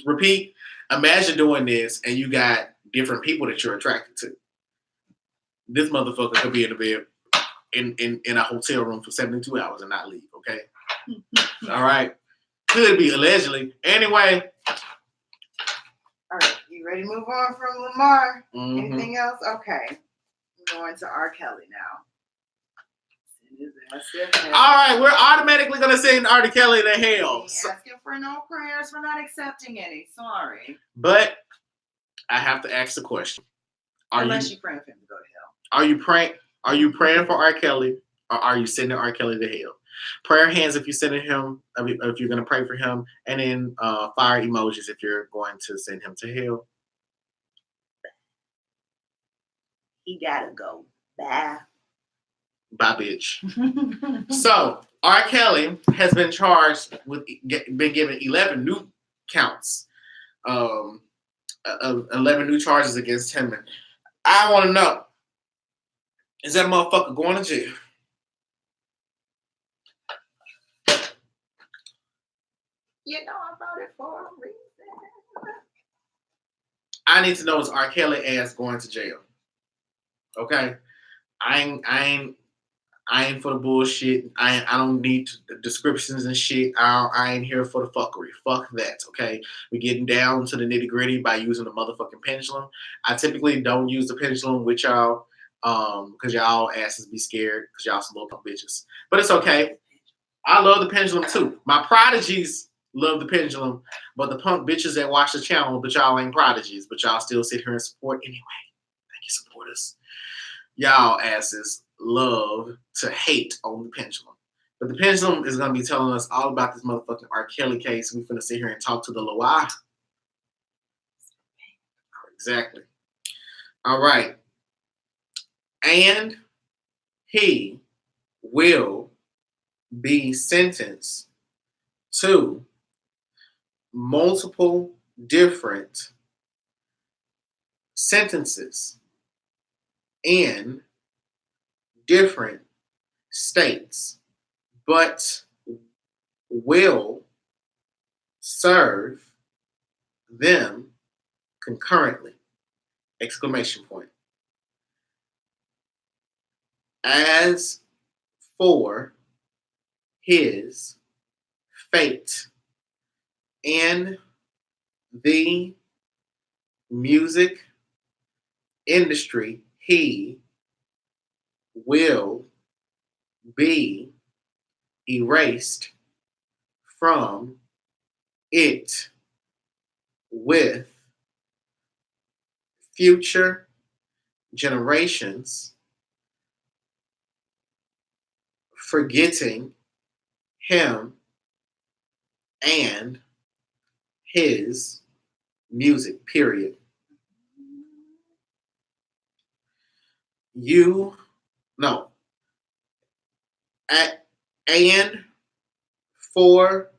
Repeat. Imagine doing this and you got different people that you're attracted to. This motherfucker could be in the bed in a hotel room for 72 hours and not leave, okay? All right. Could be allegedly. Anyway. All right. You ready to move on from Lamar? Mm-hmm. Anything else? Okay. We're going to R. Kelly now. All right. We're automatically going to send R. Kelly to hell. Asking for no prayers. We're not accepting any. Sorry. But I have to ask the question. Unless you're praying for him to go to hell. Are you praying for R. Kelly or are you sending R. Kelly to hell? Prayer hands if you're sending him, if you're going to pray for him, and then fire emojis if you're going to send him to hell. He gotta go. Bye. Bye, bitch. So R. Kelly has been charged with, been given 11 new counts, 11 new charges against him. I want to know, is that motherfucker going to jail? You know I voted for a reason. I need to know, is R. Kelly ass going to jail? Okay, I ain't for the bullshit. I don't need descriptions and shit. I ain't here for the fuckery. Fuck that. Okay, we getting down to the nitty gritty by using the motherfucking pendulum. I typically don't use the pendulum with y'all, because y'all asses be scared because y'all some little punk bitches. But it's okay. I love the pendulum too. My prodigies love the pendulum, but the punk bitches that watch the channel, but y'all ain't prodigies, but y'all still sit here and support anyway. Thank you, supporters. Y'all asses love to hate on the pendulum. But the pendulum is going to be telling us all about this motherfucking R. Kelly case. We're going to sit here and talk to the Loa. Exactly. All right. And he will be sentenced to multiple different sentences in different states, but will serve them concurrently! Exclamation point. As for his fate in the music industry, he will be erased from it with future generations forgetting him and his music, period. And for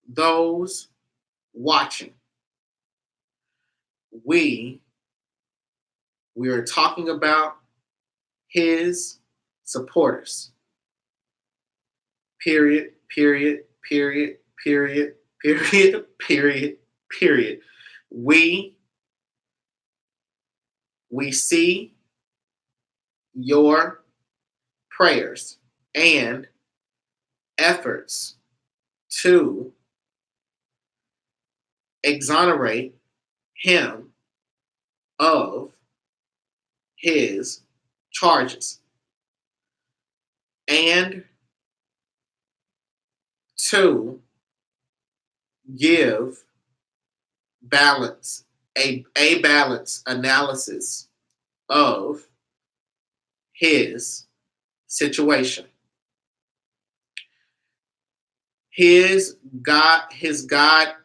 those watching, we are talking about his supporters. Period, period, period, period, period, period, period. We see your prayers and efforts to exonerate him of his charges and to give a balanced analysis of his situation. His godmother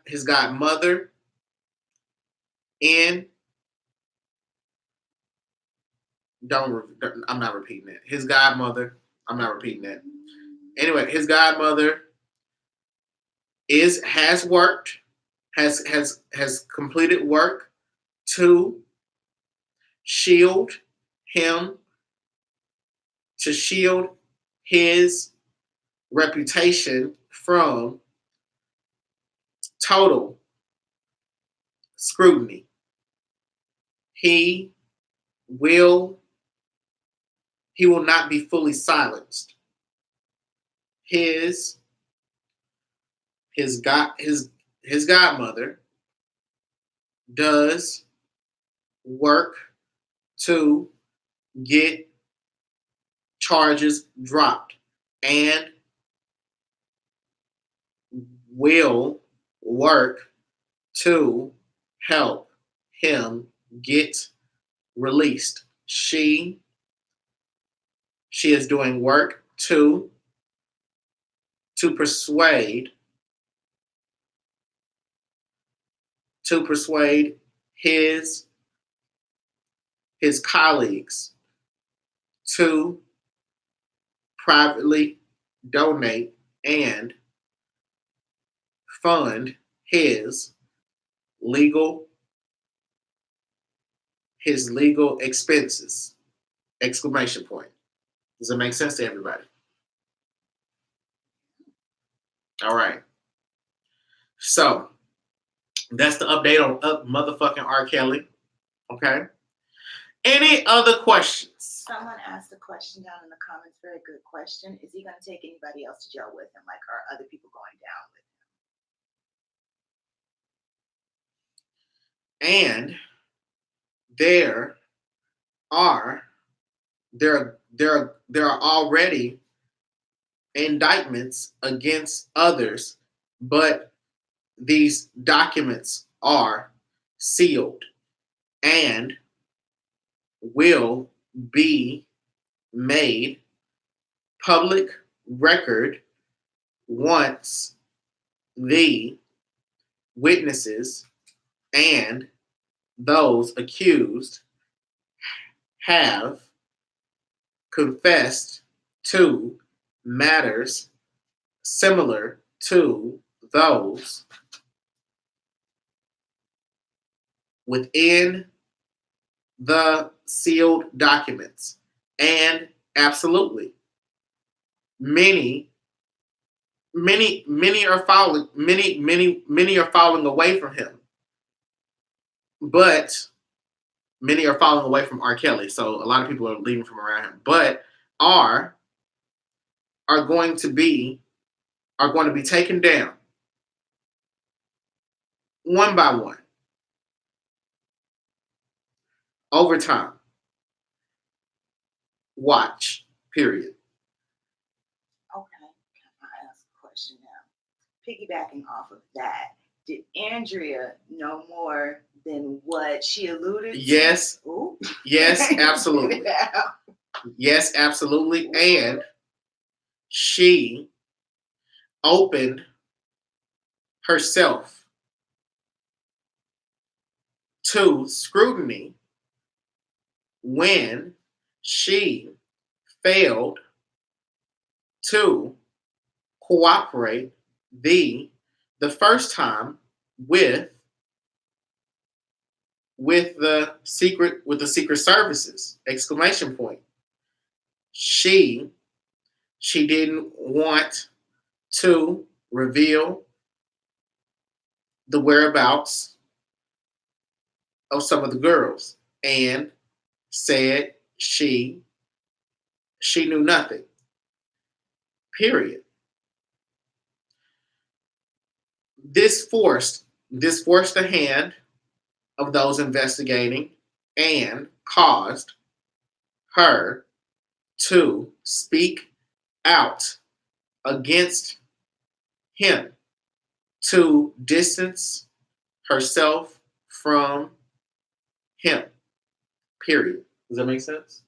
in I'm not repeating that. His godmother, I'm not repeating that. Anyway, his godmother has completed work to shield him, to shield his reputation from total scrutiny. He will not be fully silenced. His godmother does work to get charges dropped and will work to help him get released. She is doing work to persuade his colleagues to privately donate and fund his legal expenses. Exclamation point. Does it make sense to everybody? All right. So that's the update on motherfucking R. Kelly. Okay. Any other questions? Someone asked a question down in the comments. Very good question. Is he going to take anybody else to jail with him? Like, are other people going down with him? And there are already indictments against others, but these documents are sealed and will be made public record once the witnesses and those accused have confessed to matters similar to those within the sealed documents. And absolutely, many are falling away from him, but many are falling away from R. Kelly. So a lot of people are leaving from around him, but are going to be taken down one by one over time. Watch. Period. Okay. Can I ask a question now? Piggybacking off of that, did Andrea know more than what she alluded to? Yes. Ooh. Yes, absolutely. Yes, absolutely. And she opened herself to scrutiny when she failed to cooperate the first time with the secret services, exclamation point. She didn't want to reveal the whereabouts of some of the girls and said she knew nothing. Period. This forced the hand of those investigating and caused her to speak out against him, to distance herself from him. Period. Does that make sense?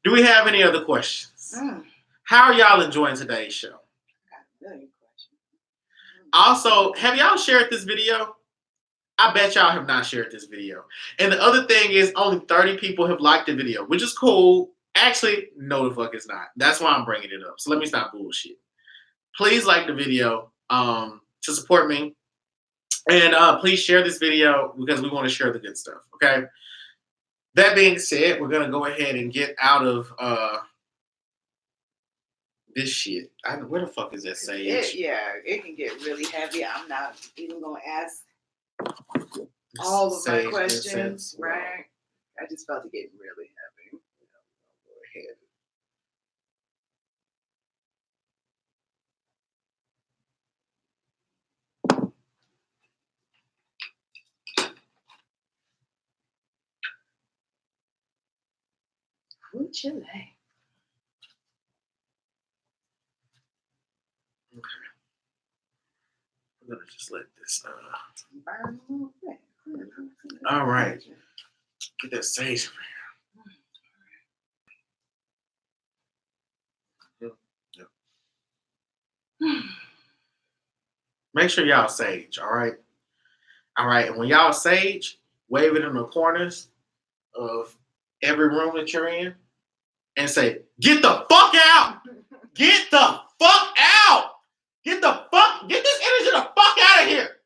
Do we have any other questions? How are y'all enjoying today's show? Also, have y'all shared this video? I bet y'all have not shared this video. And the other thing is only 30 people have liked the video, which is cool. Actually, no the fuck it's not. That's why I'm bringing it up. So let me stop bullshit. Please like the video to support me. And please share this video because we want to share the good stuff, okay? That being said, we're going to go ahead and get out of this shit. Where the fuck is that sage? It can get really heavy. I'm not even going to ask all of my questions, right? I just felt it getting really heavy. Go ahead. Ooh, Chile. Okay. I'm gonna just let this all right. Get that sage from here. Yep. Make sure y'all sage, all right? All right, and when y'all sage, wave it in the corners of every room that you're in and say, get the fuck out! Get the fuck out! Get this energy the fuck out of here!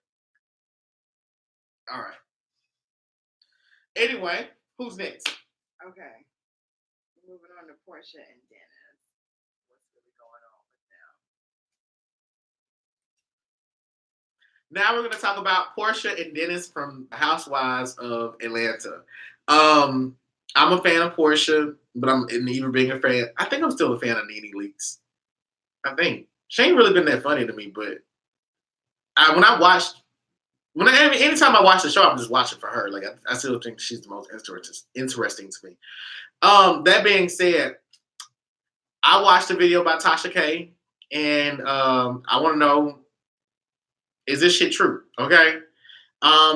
All right. Anyway, who's next? Okay. Moving on to Porsha and Dennis. What's really going on with them? Now we're going to talk about Porsha and Dennis from Housewives of Atlanta. I'm a fan of Porsha, but I'm even being a fan. I think I'm still a fan of Nene Leakes. I think she ain't really been that funny to me, but anytime I watch the show, I'm just watching for her. Like I still think she's the most interesting to me. That being said, I watched a video by Tasha K, and I want to know, is this shit true? Okay.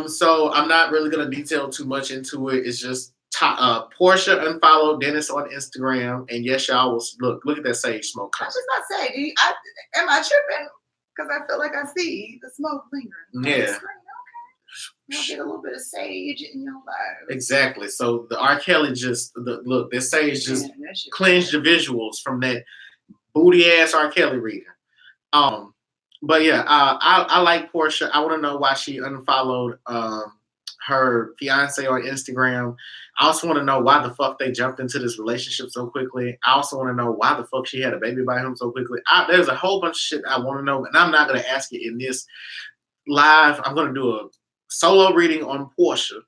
So I'm not really gonna detail too much into it. It's just Porsha unfollowed Dennis on Instagram, and yes, y'all will look at that sage smoke. I was just about to say, am I tripping? Because I feel like I see the smoke lingering. Yeah. Okay. You'll get a little bit of sage in your life. Exactly. So the R. Kelly this sage just cleansed the visuals from that booty ass R. Kelly reading. But yeah, I like Porsha. I want to know why she unfollowed her fiance on Instagram. I also want to know why the fuck they jumped into this relationship so quickly. I also want to know why the fuck she had a baby by him so quickly. There's a whole bunch of shit I want to know, and I'm not going to ask it in this live. I'm going to do a solo reading on Porsha. Okay.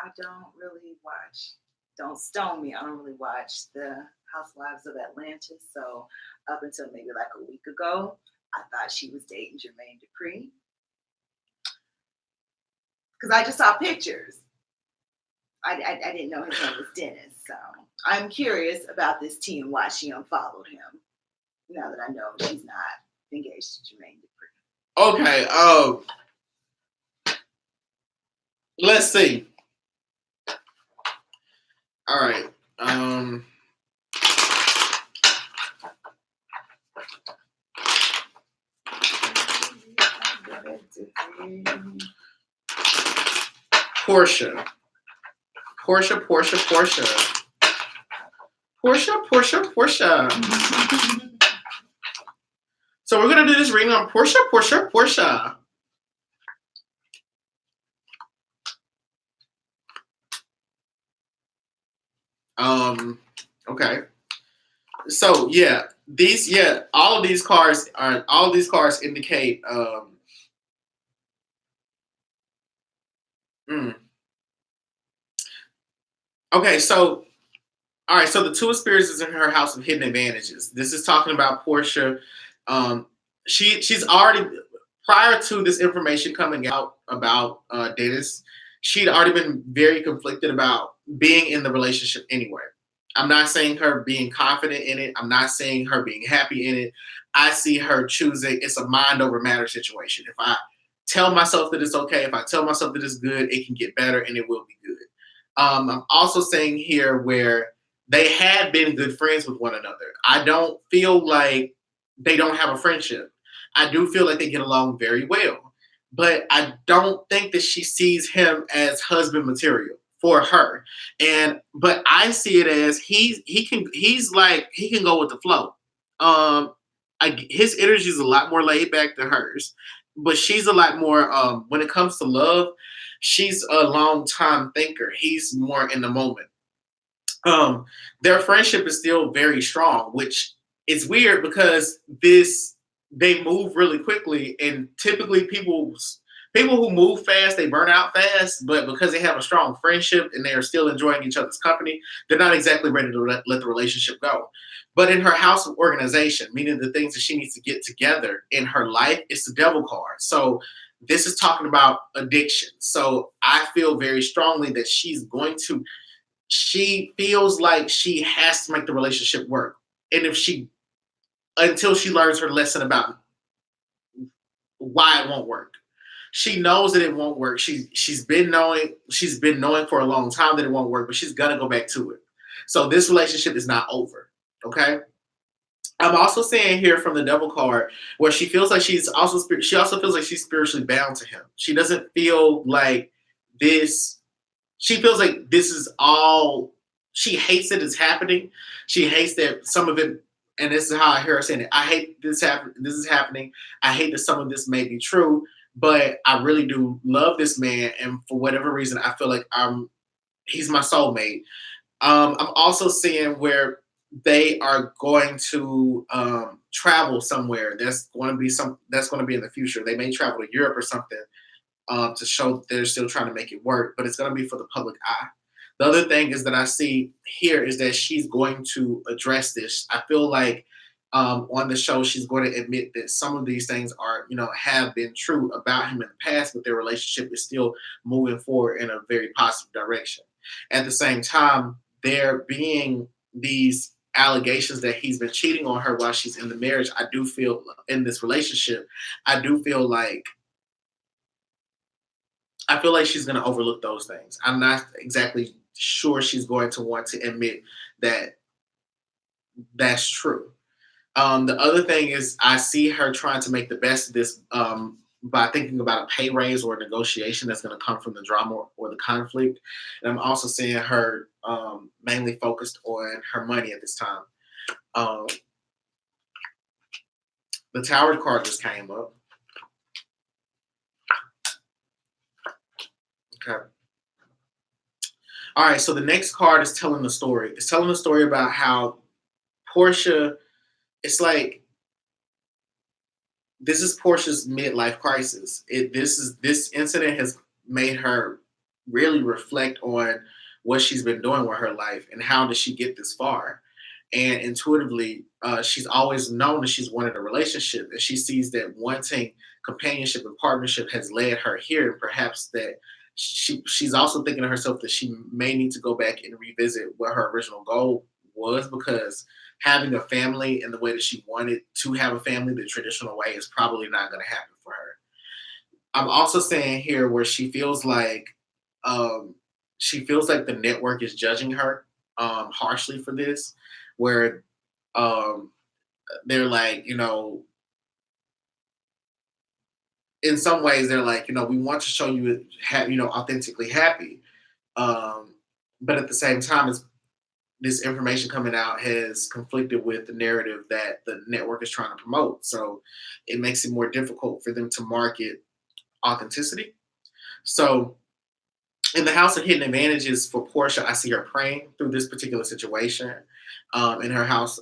I don't really watch. Don't stone me. I don't really watch the Housewives of Atlanta. So up until maybe like a week ago, I thought she was dating Jermaine Dupri. Because I just saw pictures. I didn't know his name was Dennis. So I'm curious about this tea and why she unfollowed him. Now that I know she's not engaged to Jermaine Dupri. Okay. Let's see. All right. Porsha. Porsha, Porsha, Porsha. Porsha, Porsha, Porsha. So we're gonna do this reading on Porsha, Porsha, Porsha. Okay. So yeah, all of these cards indicate mm. Okay, so all right, so the Two of Spirits is in her house of hidden advantages. This is talking about Porsha. She's already, prior to this information coming out about Dennis, she'd already been very conflicted about being in the relationship anyway. I'm not saying her being confident in it. I'm not saying her being happy in it. I see her choosing, it's a mind over matter situation. If I tell myself that it's okay, if I tell myself that it's good, it can get better and it will be good. I'm also saying here where they had been good friends with one another. I don't feel like they don't have a friendship. I do feel like they get along very well, but I don't think that she sees him as husband material for her. But I see it as he can go with the flow. His energy is a lot more laid back than hers, but she's a lot more when it comes to love. She's a long time thinker. He's more in the moment. Their friendship is still very strong, which is weird because they move really quickly, and typically people who move fast, they burn out fast. But because they have a strong friendship and they are still enjoying each other's company, they're not exactly ready to let the relationship go. But in her house of organization, meaning the things that she needs to get together in her life, it's the devil card. So this is talking about addiction. So I feel very strongly that she feels like she has to make the relationship work. And until she learns her lesson about why it won't work. She knows that it won't work. She's been knowing for a long time that it won't work, but she's gonna go back to it. So this relationship is not over. Okay. I'm also saying here from the devil card where she feels like she also feels like she's spiritually bound to him. She doesn't feel like this she feels like this is all she hates that it's happening. She hates that some of it, and this is how I hear her saying it. I hate this is happening. I hate that some of this may be true, but I really do love this man, and for whatever reason, I feel like he's my soulmate. I'm also seeing where they are going to travel somewhere. That's going to be in the future. They may travel to Europe or something to show that they're still trying to make it work, but it's going to be for the public eye. The other thing is that I see here is that she's going to address this. I feel like on the show, she's going to admit that some of these things have been true about him in the past, but their relationship is still moving forward in a very positive direction. At the same time, there being these allegations that he's been cheating on her while she's in the marriage, I do feel in this relationship, I do feel like she's going to overlook those things. I'm not exactly sure she's going to want to admit that that's true. The other thing is I see her trying to make the best of this by thinking about a pay raise or a negotiation that's going to come from the drama or the conflict. And I'm also seeing her mainly focused on her money at this time. The Tower card just came up. Okay. All right, so the next card is telling the story. It's telling the story about how Porsha, it's like this is Porsha's midlife crisis. This incident has made her really reflect on what she's been doing with her life and how did she get this far. And intuitively, she's always known that she's wanted a relationship, and she sees that wanting companionship and partnership has led her here, and perhaps that she's also thinking to herself that she may need to go back and revisit what her original goal was, because having a family in the way that she wanted to have a family the traditional way is probably not going to happen for her. I'm also saying here where she feels like the network is judging her harshly for this, where they're like, in some ways they're like, we want to show you, authentically happy. but at the same time, this information coming out has conflicted with the narrative that the network is trying to promote. So it makes it more difficult for them to market authenticity. So in the House of Hidden Advantages for Porsha, I see her praying through this particular situation. In her house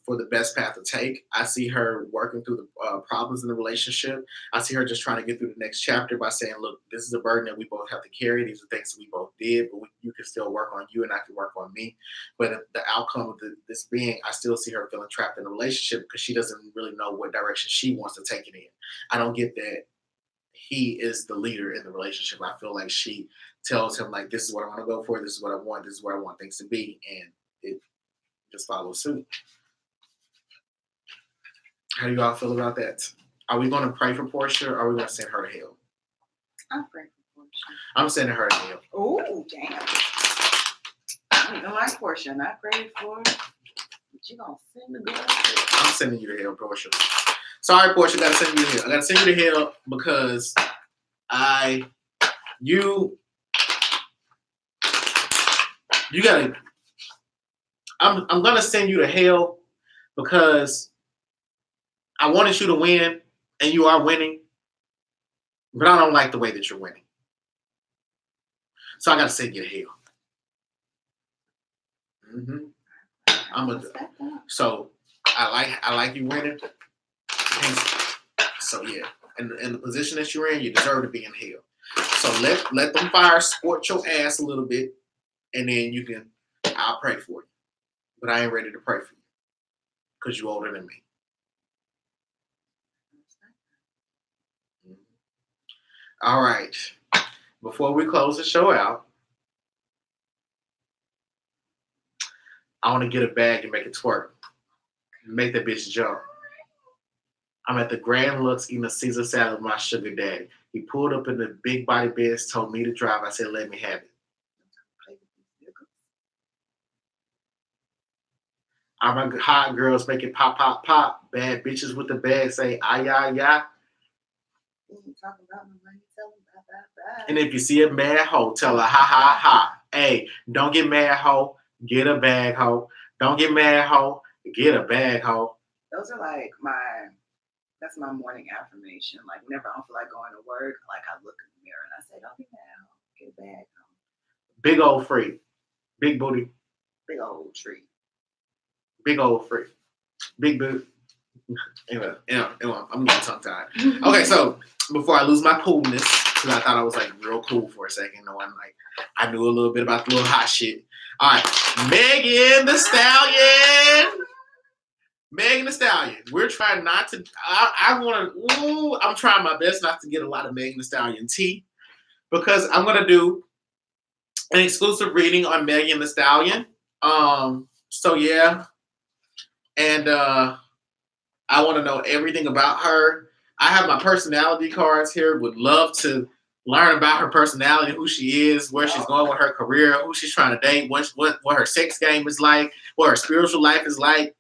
for the best path to take, I see her working through the problems in the relationship. I see her just trying to get through the next chapter by saying, look, this is a burden that we both have to carry. These are things that we both did, but you can still work on you and I can work on me. But the outcome of this being, I still see her feeling trapped in a relationship because she doesn't really know what direction she wants to take it in. I don't get that he is the leader in the relationship. I feel like she tells him, like, this is what I want to go for, this is what I want, this is where I want things to be, and it just follows suit. How do you all feel about that? Are we going to pray for Porsha, or are we going to send her to hell? I'm praying for Porsha. I'm sending her to hell. Oh, damn. I don't even like Porsha, and I prayed for her. But you going to send the girl? I'm sending you to hell, Porsha. Sorry, Porsha, I got to send you to hell. I got to send you to hell because you gotta. I'm gonna send you to hell because I wanted you to win and you are winning, but I don't like the way that you're winning. So I gotta send you to hell. So I like you winning. So yeah, in the position that you're in, you deserve to be in hell. So let them fire scorch your ass a little bit, and then I'll pray for you. But I ain't ready to pray for you because you're older than me. All right. Before we close the show out, I want to get a bag and make it twerk. Make that bitch jump. I'm at the Grand Lux eating a Caesar salad with my sugar daddy. He pulled up in the big body Benz, told me to drive. I said, let me have it. I'm a hot girls make it pop, pop, pop. Bad bitches with the bag say, ay, ay, ay. And if you see a mad hoe, tell her, ha, ha, ha. Hey, don't get mad, hoe. Get a bag, hoe. Don't get mad, hoe. Get a bag, hoe. Those are like that's my morning affirmation. Like whenever I don't feel like going to work, like I look in the mirror and I say, don't get mad, hoe. Get a bag, hoe. Big old freak. Big booty. Big old tree. Big old freak. Big boot. Anyway, I'm getting tongue tied. Okay, so before I lose my coolness, because I thought I was like real cool for a second. No, I knew a little bit about the little hot shit. All right, Megan Thee Stallion. Megan Thee Stallion. We're trying not to. I'm trying my best not to get a lot of Megan Thee Stallion tea because I'm gonna do an exclusive reading on Megan Thee Stallion. So yeah, and I want to know everything about her. I have my personality cards here. Would love to learn about her personality, who she is, where she's going with her career, who she's trying to date, what her sex game is like, what her spiritual life is like,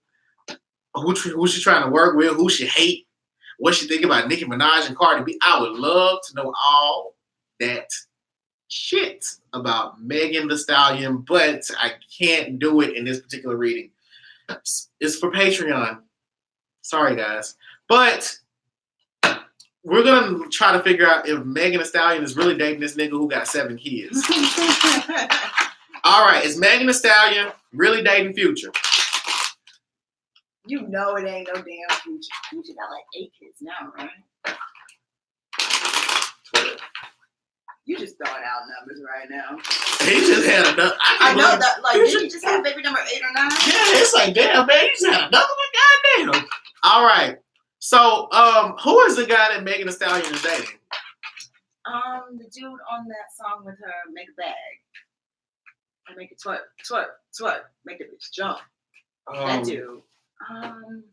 who she's trying to work with, who she hate, what she think about Nicki Minaj and Cardi B. I would love to know all that shit about Megan Thee Stallion, but I can't do it in this particular reading. It's for Patreon. Sorry, guys. But we're going to try to figure out if Megan Thee Stallion is really dating this nigga who got 7 kids. All right. Is Megan Thee Stallion really dating Future? You know it ain't no damn Future. Future got like 8 kids now, right? You just throwing out numbers right now. He just had another. I know that. Like, did he just have baby number 8 or 9? Yeah, it's like, damn, man, he just had another one. Goddamn. All right. So, who is the guy that Megan Thee Stallion is dating? The dude on that song with her, Make a Bag. I make it twerk, twerk, twerk. Make the bitch jump. That dude. Money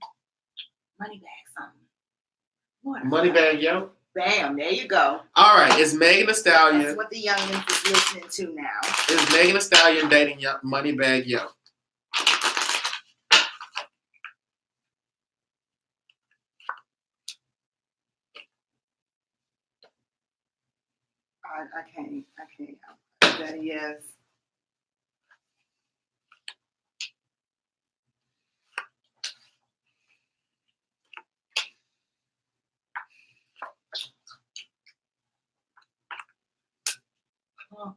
Bag something. Money Bag Yo? Bam, there you go. All right, is Megan Thee Stallion. That's what the youngins is listening to now. Is Megan Thee Stallion dating Money Bag Yo? I can't. Is that a yes? All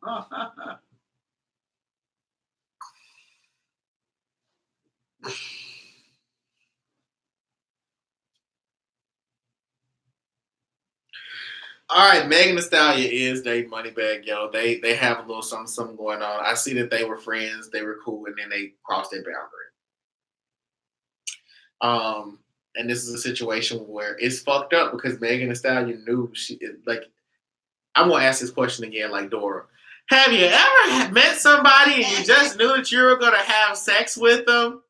right, Megan Thee Stallion is dating Moneybagg Yo. They have a little something going on. I see that they were friends, they were cool, and then they crossed their boundary. And this is a situation where it's fucked up because Megan Thee Stallion knew like. I'm gonna ask this question again, like Dora. Have you ever met somebody and you just knew that you were gonna have sex with them?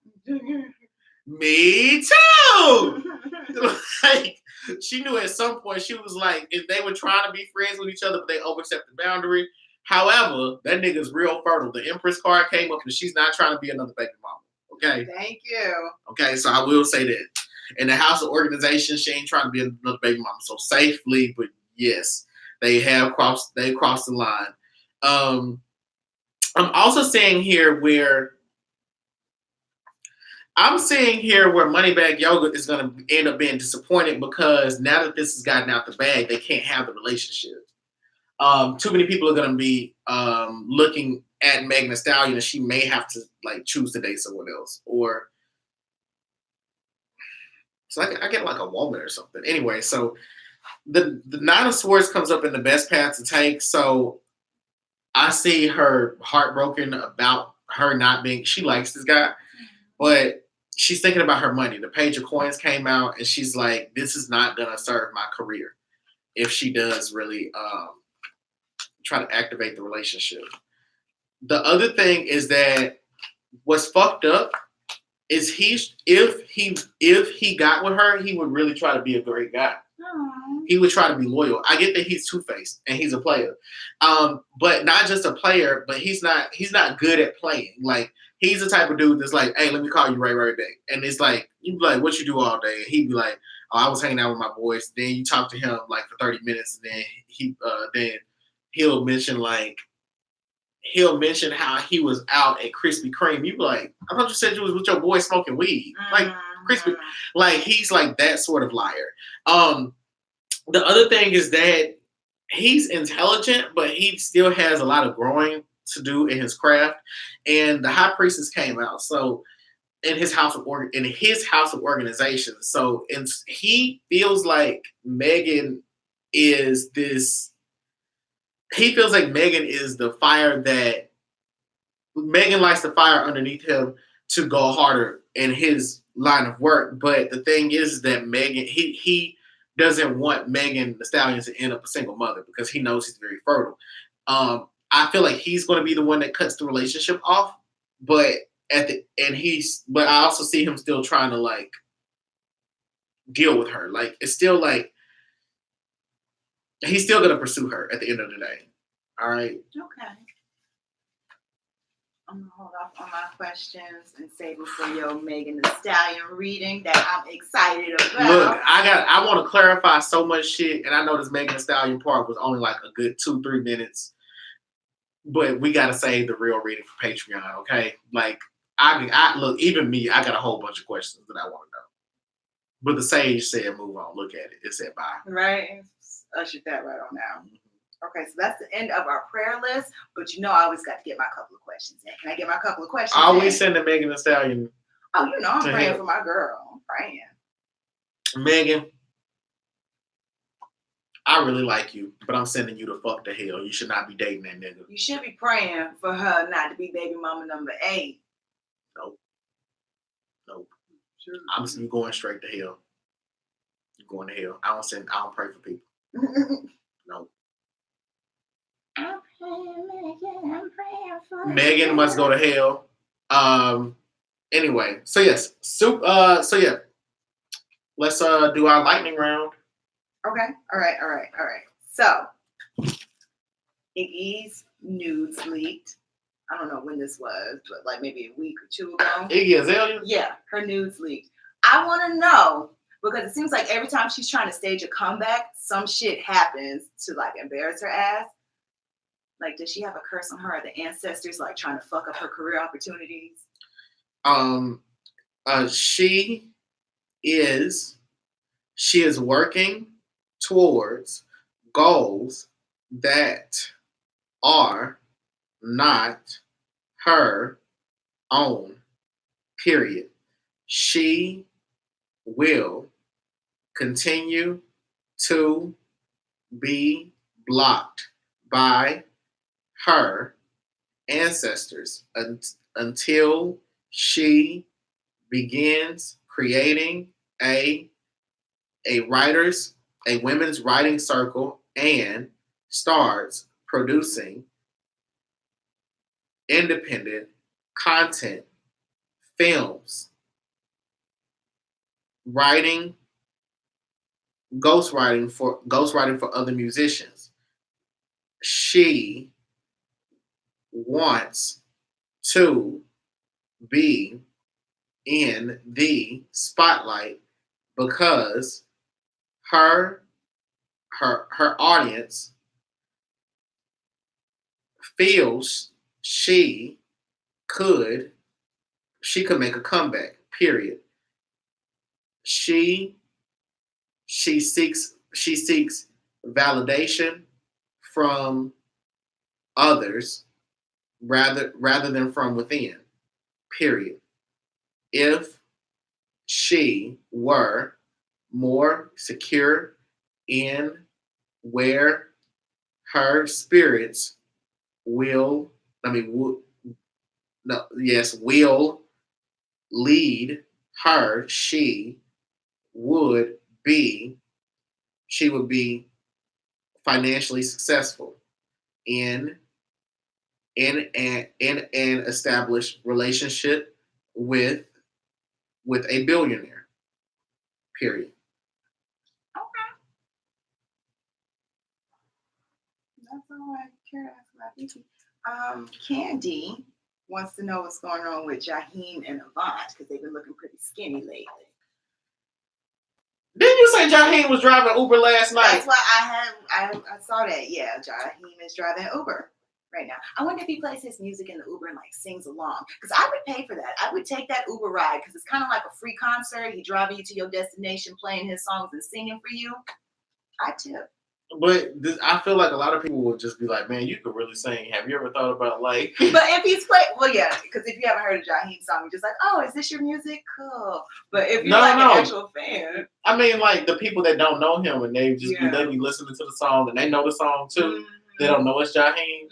Me too. Like, she knew at some point she was like, if they were trying to be friends with each other, but they overstepped the boundary. However, that nigga's real fertile. The Empress card came up and she's not trying to be another baby mama. Okay. Thank you. Okay, so I will say that. In the House of Organization, she ain't trying to be another baby mama. So safely, but yes, they crossed the line. I'm also saying here where Moneybagg Yo is going to end up being disappointed because now that this has gotten out the bag, they can't have the relationship. Too many people are going to be looking at Megan Thee Stallion, and she may have to like choose to date someone else, or so I get like a woman or something. Anyway, so the Nine of Swords comes up in the best path to take. So I see her heartbroken about her not being. She likes this guy, but she's thinking about her money. The Page of Coins came out, and she's like, "This is not gonna serve my career if she does really try to activate the relationship." The other thing is that what's fucked up is if he got with her, he would really try to be a great guy. Aww. He would try to be loyal. I get that he's two-faced and he's a player, but not just a player. But he's not good at playing. Like, he's the type of dude that's like, "Hey, let me call you right back." And it's like, you be like, "What you do all day?" And he'd be like, "Oh, I was hanging out with my boys." Then you talk to him like for 30 minutes, and then he'll mention how he was out at Krispy Kreme. You be like, "I thought you said you was with your boy smoking weed." Like, Krispy, like, he's like that sort of liar. The other thing is that he's intelligent, but he still has a lot of growing to do in his craft. And the High Priestess came out, so in his house of organization. So he feels like Megan is this. He feels like Megan is the fire that Megan likes the fire underneath him to go harder in his line of work. But the thing is that Megan, he doesn't want Megan Thee Stallion to end up a single mother because he knows he's very fertile. I feel like he's going to be the one that cuts the relationship off, but but I also see him still trying to like deal with her. Like, it's still like he's still going to pursue her at the end of the day. All right. Okay. I'm gonna hold off on my questions and save them for your Megan Thee Stallion reading that I'm excited about. Look, I want to clarify so much shit, and I know this Megan Thee Stallion part was only like a good 2-3 minutes, but we gotta save the real reading for Patreon, okay? Like, I look, even me, I got a whole bunch of questions that I want to know. But the sage said, "Move on, look at it." It said, "Bye." Right, ushered that right on now. Okay, so that's the end of our prayer list. But I always got to get my couple of questions in. Can I get my couple of questions? Always sending Megan Thee Stallion. Oh, I'm praying for my girl. I'm praying. Megan, I really like you, but I'm sending you the fuck to hell. You should not be dating that nigga. You should be praying for her not to be baby mama number 8. Nope. Sure. You going straight to hell. You're going to hell. I don't pray for people. Nope. I'm praying for Megan must go to hell. Anyway, so yes. So yeah. Let's do our lightning round. Okay. All right. So Iggy's nudes leaked. I don't know when this was, but like maybe a week or 2 ago. Iggy Azalea? Yeah, her nudes leaked. I want to know, because it seems like every time she's trying to stage a comeback, some shit happens to like embarrass her ass. Like, does she have a curse on her? Are the ancestors like trying to fuck up her career opportunities? She is working towards goals that are not her own, period. She will continue to be blocked by her ancestors until she begins creating a writers a women's writing circle and starts producing independent content, films, writing, ghostwriting for other musicians. She wants to be in the spotlight because her her audience feels could she could make a comeback. Period. She she seeks validation from others rather than from within. Period. If she were more secure in where her spirits will, I mean, no, yes, will lead her, would be, she would be financially successful in an established relationship with a billionaire. Period. Okay. That's all I care to ask about Vicky. Candy wants to know what's going on with Jaheim and Avant because they've been looking pretty skinny lately. Didn't you say Jaheim was driving Uber last night? That's why I saw that. Yeah, Jaheim is driving Uber right now. I wonder if he plays his music in the Uber and like sings along. Because I would pay for that. I would take that Uber ride because it's kind of like a free concert. He driving you to your destination, playing his songs and singing for you. I tip. But I feel like a lot of people will just be like, man, you could really sing. Have you ever thought about like... But if he's playing, well, yeah, because if you haven't heard a Jaheim song, you're just like, oh, is this your music? Cool. But if you're an actual fan. I mean, like the people that don't know him and they just they be listening to the song and they know the song too. Mm-hmm. They don't know it's Jaheim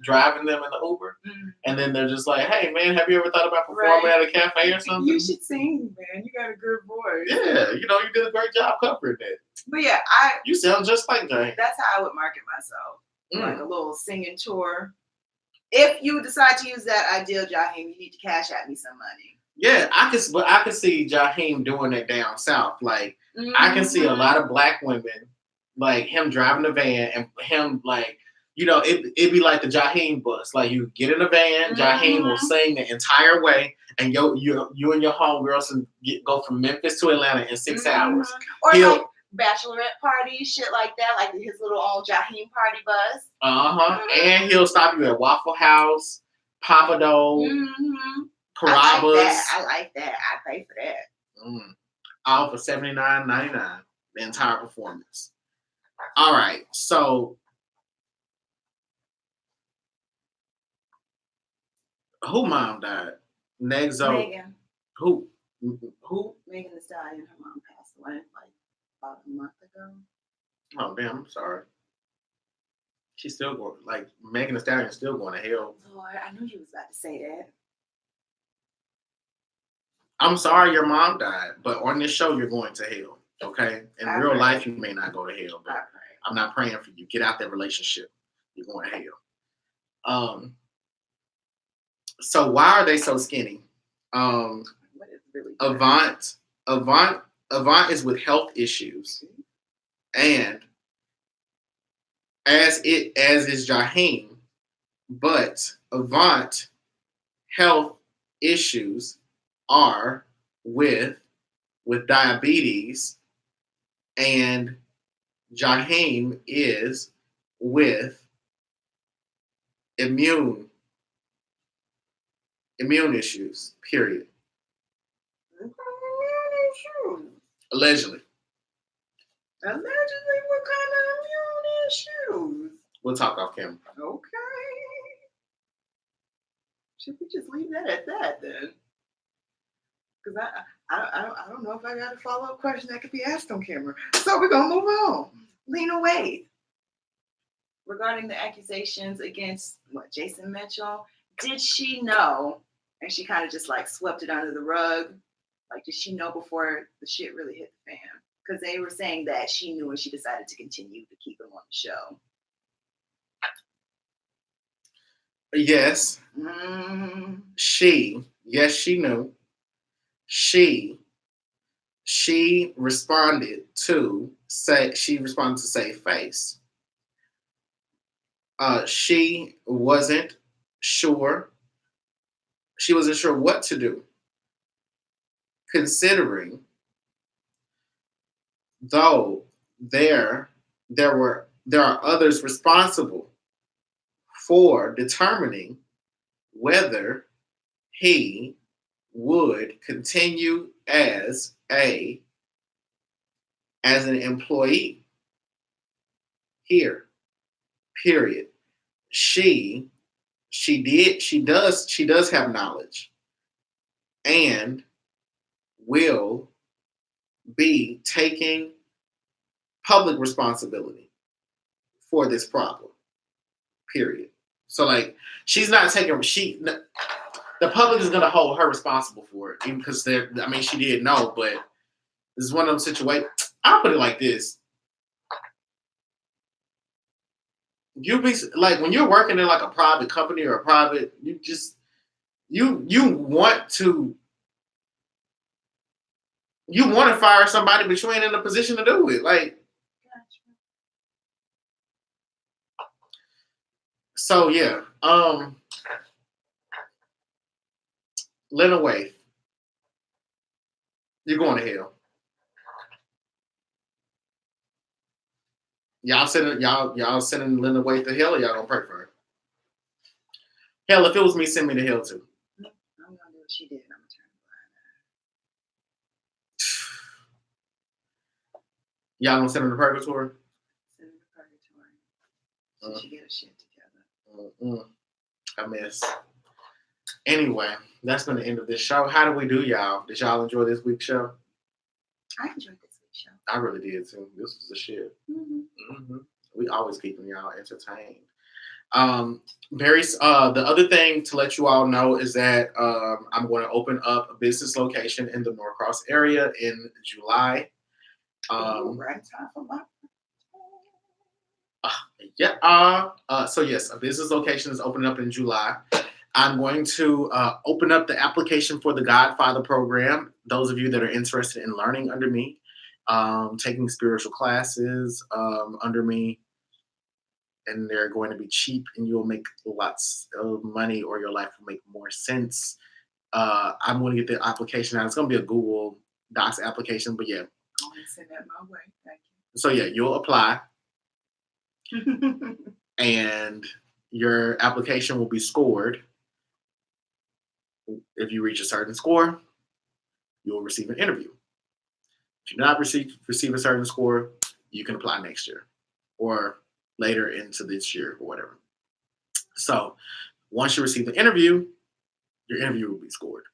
driving them in the Uber. Mm-hmm. And then they're just like, hey, man, have you ever thought about performing at a cafe or something? You should sing, man. You got a good voice. Yeah, you did a great job covering that. But yeah, you sound just like Jaheim. That's how I would market myself. Like a little singing tour. If you decide to use that ideal, Jaheim, you need to cash at me some money. Yeah, I could see Jaheim doing it down south. Like I can see a lot of black women, like him driving the van and him like, it'd be like the Jaheim bus. Like you get in a van, Jaheim will sing the entire way, and you and your homegirls and go from Memphis to Atlanta in 6 hours. Or like bachelorette parties, shit like that, like his little old Jaheim party bus. And he'll stop you at Waffle House, Papa Dough, Carrabba's. I like that. I pay for that. All for $79.99. The entire performance. All right, so who mom died? Meghan. Who? Meghan the Stallion. Her mom passed away like about a month ago. Oh damn! I'm sorry. She's still going. Like Meghan the Stallion is still going to hell. Lord, I knew you was about to say that. I'm sorry your mom died, but on this show you're going to hell. Okay? In real life you may not go to hell, but I'm not praying for you. Get out that relationship. You're going to hell. So why are they so skinny? What is really Avant is with health issues, and as is Jaheim, but Avant health issues are with diabetes, and Jaheim is with immune issues. Period. Allegedly. Allegedly, what kind of immune issues? We'll talk off camera. Okay. Should we just leave that at that then? Because I don't know if I got a follow-up question that could be asked on camera. So we're gonna move on. Lena Waithe. Regarding the accusations against Jason Mitchell, did she know? And she kind of just like swept it under the rug. Like, did she know before the shit really hit the fan? Because they were saying that she knew and she decided to continue to keep him on the show. Yes. She knew. She responded to save face. She wasn't sure. She wasn't sure what to do, considering though there are others responsible for determining whether he would continue as an employee here. Period. She does have knowledge and will be taking public responsibility for this problem. Period. So like she's not taking the public is gonna hold her responsible for it, even because she did know, but this is one of them situations. I'll put it like this. You be like when you're working in like a private company or a private, you want to fire somebody, but you ain't in a position to do it. Like, so yeah. Lena Waithe, you're going to hell. Y'all sending Lena Waithe to hell, or y'all gonna pray for her? Hell, if it was me, send me to hell too. I'm gonna do what she did. I'm gonna turn the blind eye. Y'all gonna send her to purgatory? Send her to purgatory. So she get her shit together. A mess. Anyway, that's been the end of this show. How did we do, y'all? Did y'all enjoy this week's show? I enjoyed this week's show. I really did too. This was the shit. We always keeping y'all entertained. The other thing to let you all know is that I'm going to open up a business location in the Norcross area in July. Right time for my So yes, a business location is opening up in July. I'm going to open up the application for the Godfather program. Those of you that are interested in learning under me, taking spiritual classes under me, and they're going to be cheap and you'll make lots of money or your life will make more sense. I'm going to get the application out. It's going to be a Google Docs application, but yeah. I'm going to send that my way. Thank you. So yeah, you'll apply and your application will be scored. If you reach a certain score, you'll receive an interview. If you do not receive a certain score, you can apply next year or later into this year or whatever. So once you receive the interview, your interview will be scored.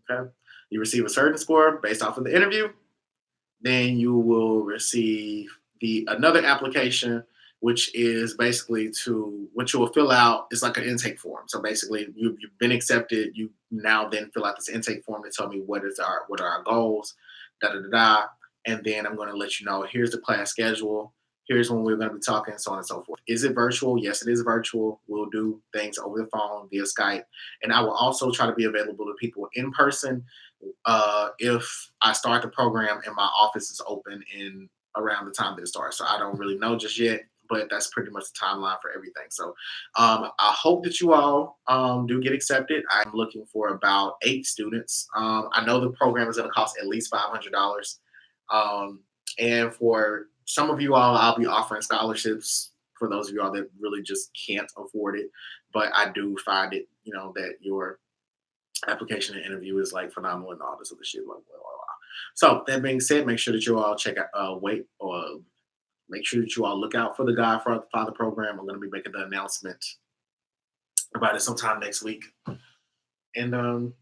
Okay? You receive a certain score based off of the interview, then you will receive another application, which is basically what you will fill out is like an intake form. So basically you've been accepted. You now then fill out this intake form to tell me what are our goals, and then I'm going to let you know, here's the class schedule. Here's when we're going to be talking, so on and so forth. Is it virtual? Yes, it is virtual. We'll do things over the phone, via Skype. And I will also try to be available to people in person if I start the program and my office is open in around the time that it starts. So I don't really know just yet, but that's pretty much the timeline for everything. So I hope that you all do get accepted. I'm looking for about 8 students. I know the program is going to cost at least $500. And for some of you all, I'll be offering scholarships for those of you all that really just can't afford it. But I do find it, that your application and interview is like phenomenal and all this other shit. So that being said, make sure that you all check out, make sure that you all look out for the Godfather program. I'm going to be making the announcement about it sometime next week. And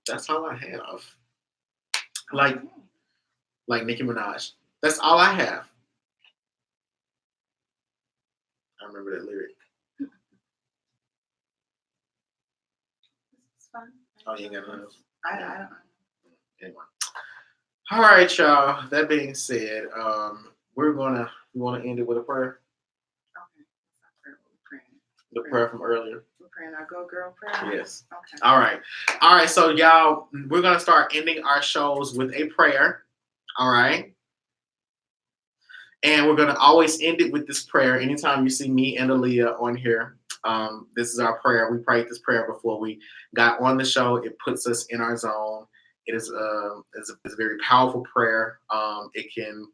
that's all I have. Like Nicki Minaj. That's all I have. I remember that lyric. It's fun. Oh, you ain't got none of those? I don't know. Anyway. All right, y'all. That being said, we want to end it with a prayer. Okay. We're praying. The prayer from earlier. We're praying our go girl prayer. Yes. Okay. All right. So y'all, we're gonna start ending our shows with a prayer. All right. And we're gonna always end it with this prayer. Anytime you see me and Aaliyah on here, this is our prayer. We prayed this prayer before we got on the show. It puts us in our zone. It is a very powerful prayer. It can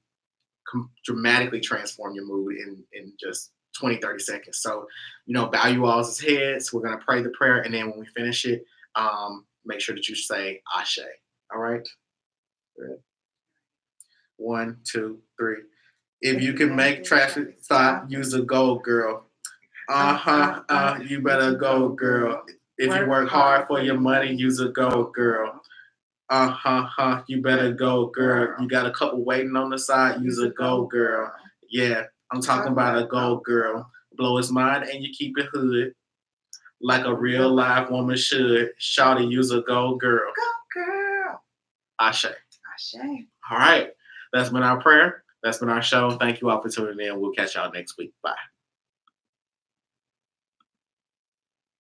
dramatically transform your mood in just 20, 30 seconds. So, bow you all's heads. We're going to pray the prayer. And then when we finish it, make sure that you say Ashe. All right? Ready? 1, 2, 3. If you can make traffic stop, use a go, girl. You better go, girl. If you work hard for your money, use a go, girl. You better go, girl. You got a couple waiting on the side, use a go, girl. Yeah, I'm talking about a go, girl. Blow his mind and you keep it hood. Like a real live woman should. Shawty, use a go, girl. Go girl. Ashe. Ashe. All right. That's been our prayer. That's been our show. Thank you all for tuning in. We'll catch y'all next week. Bye.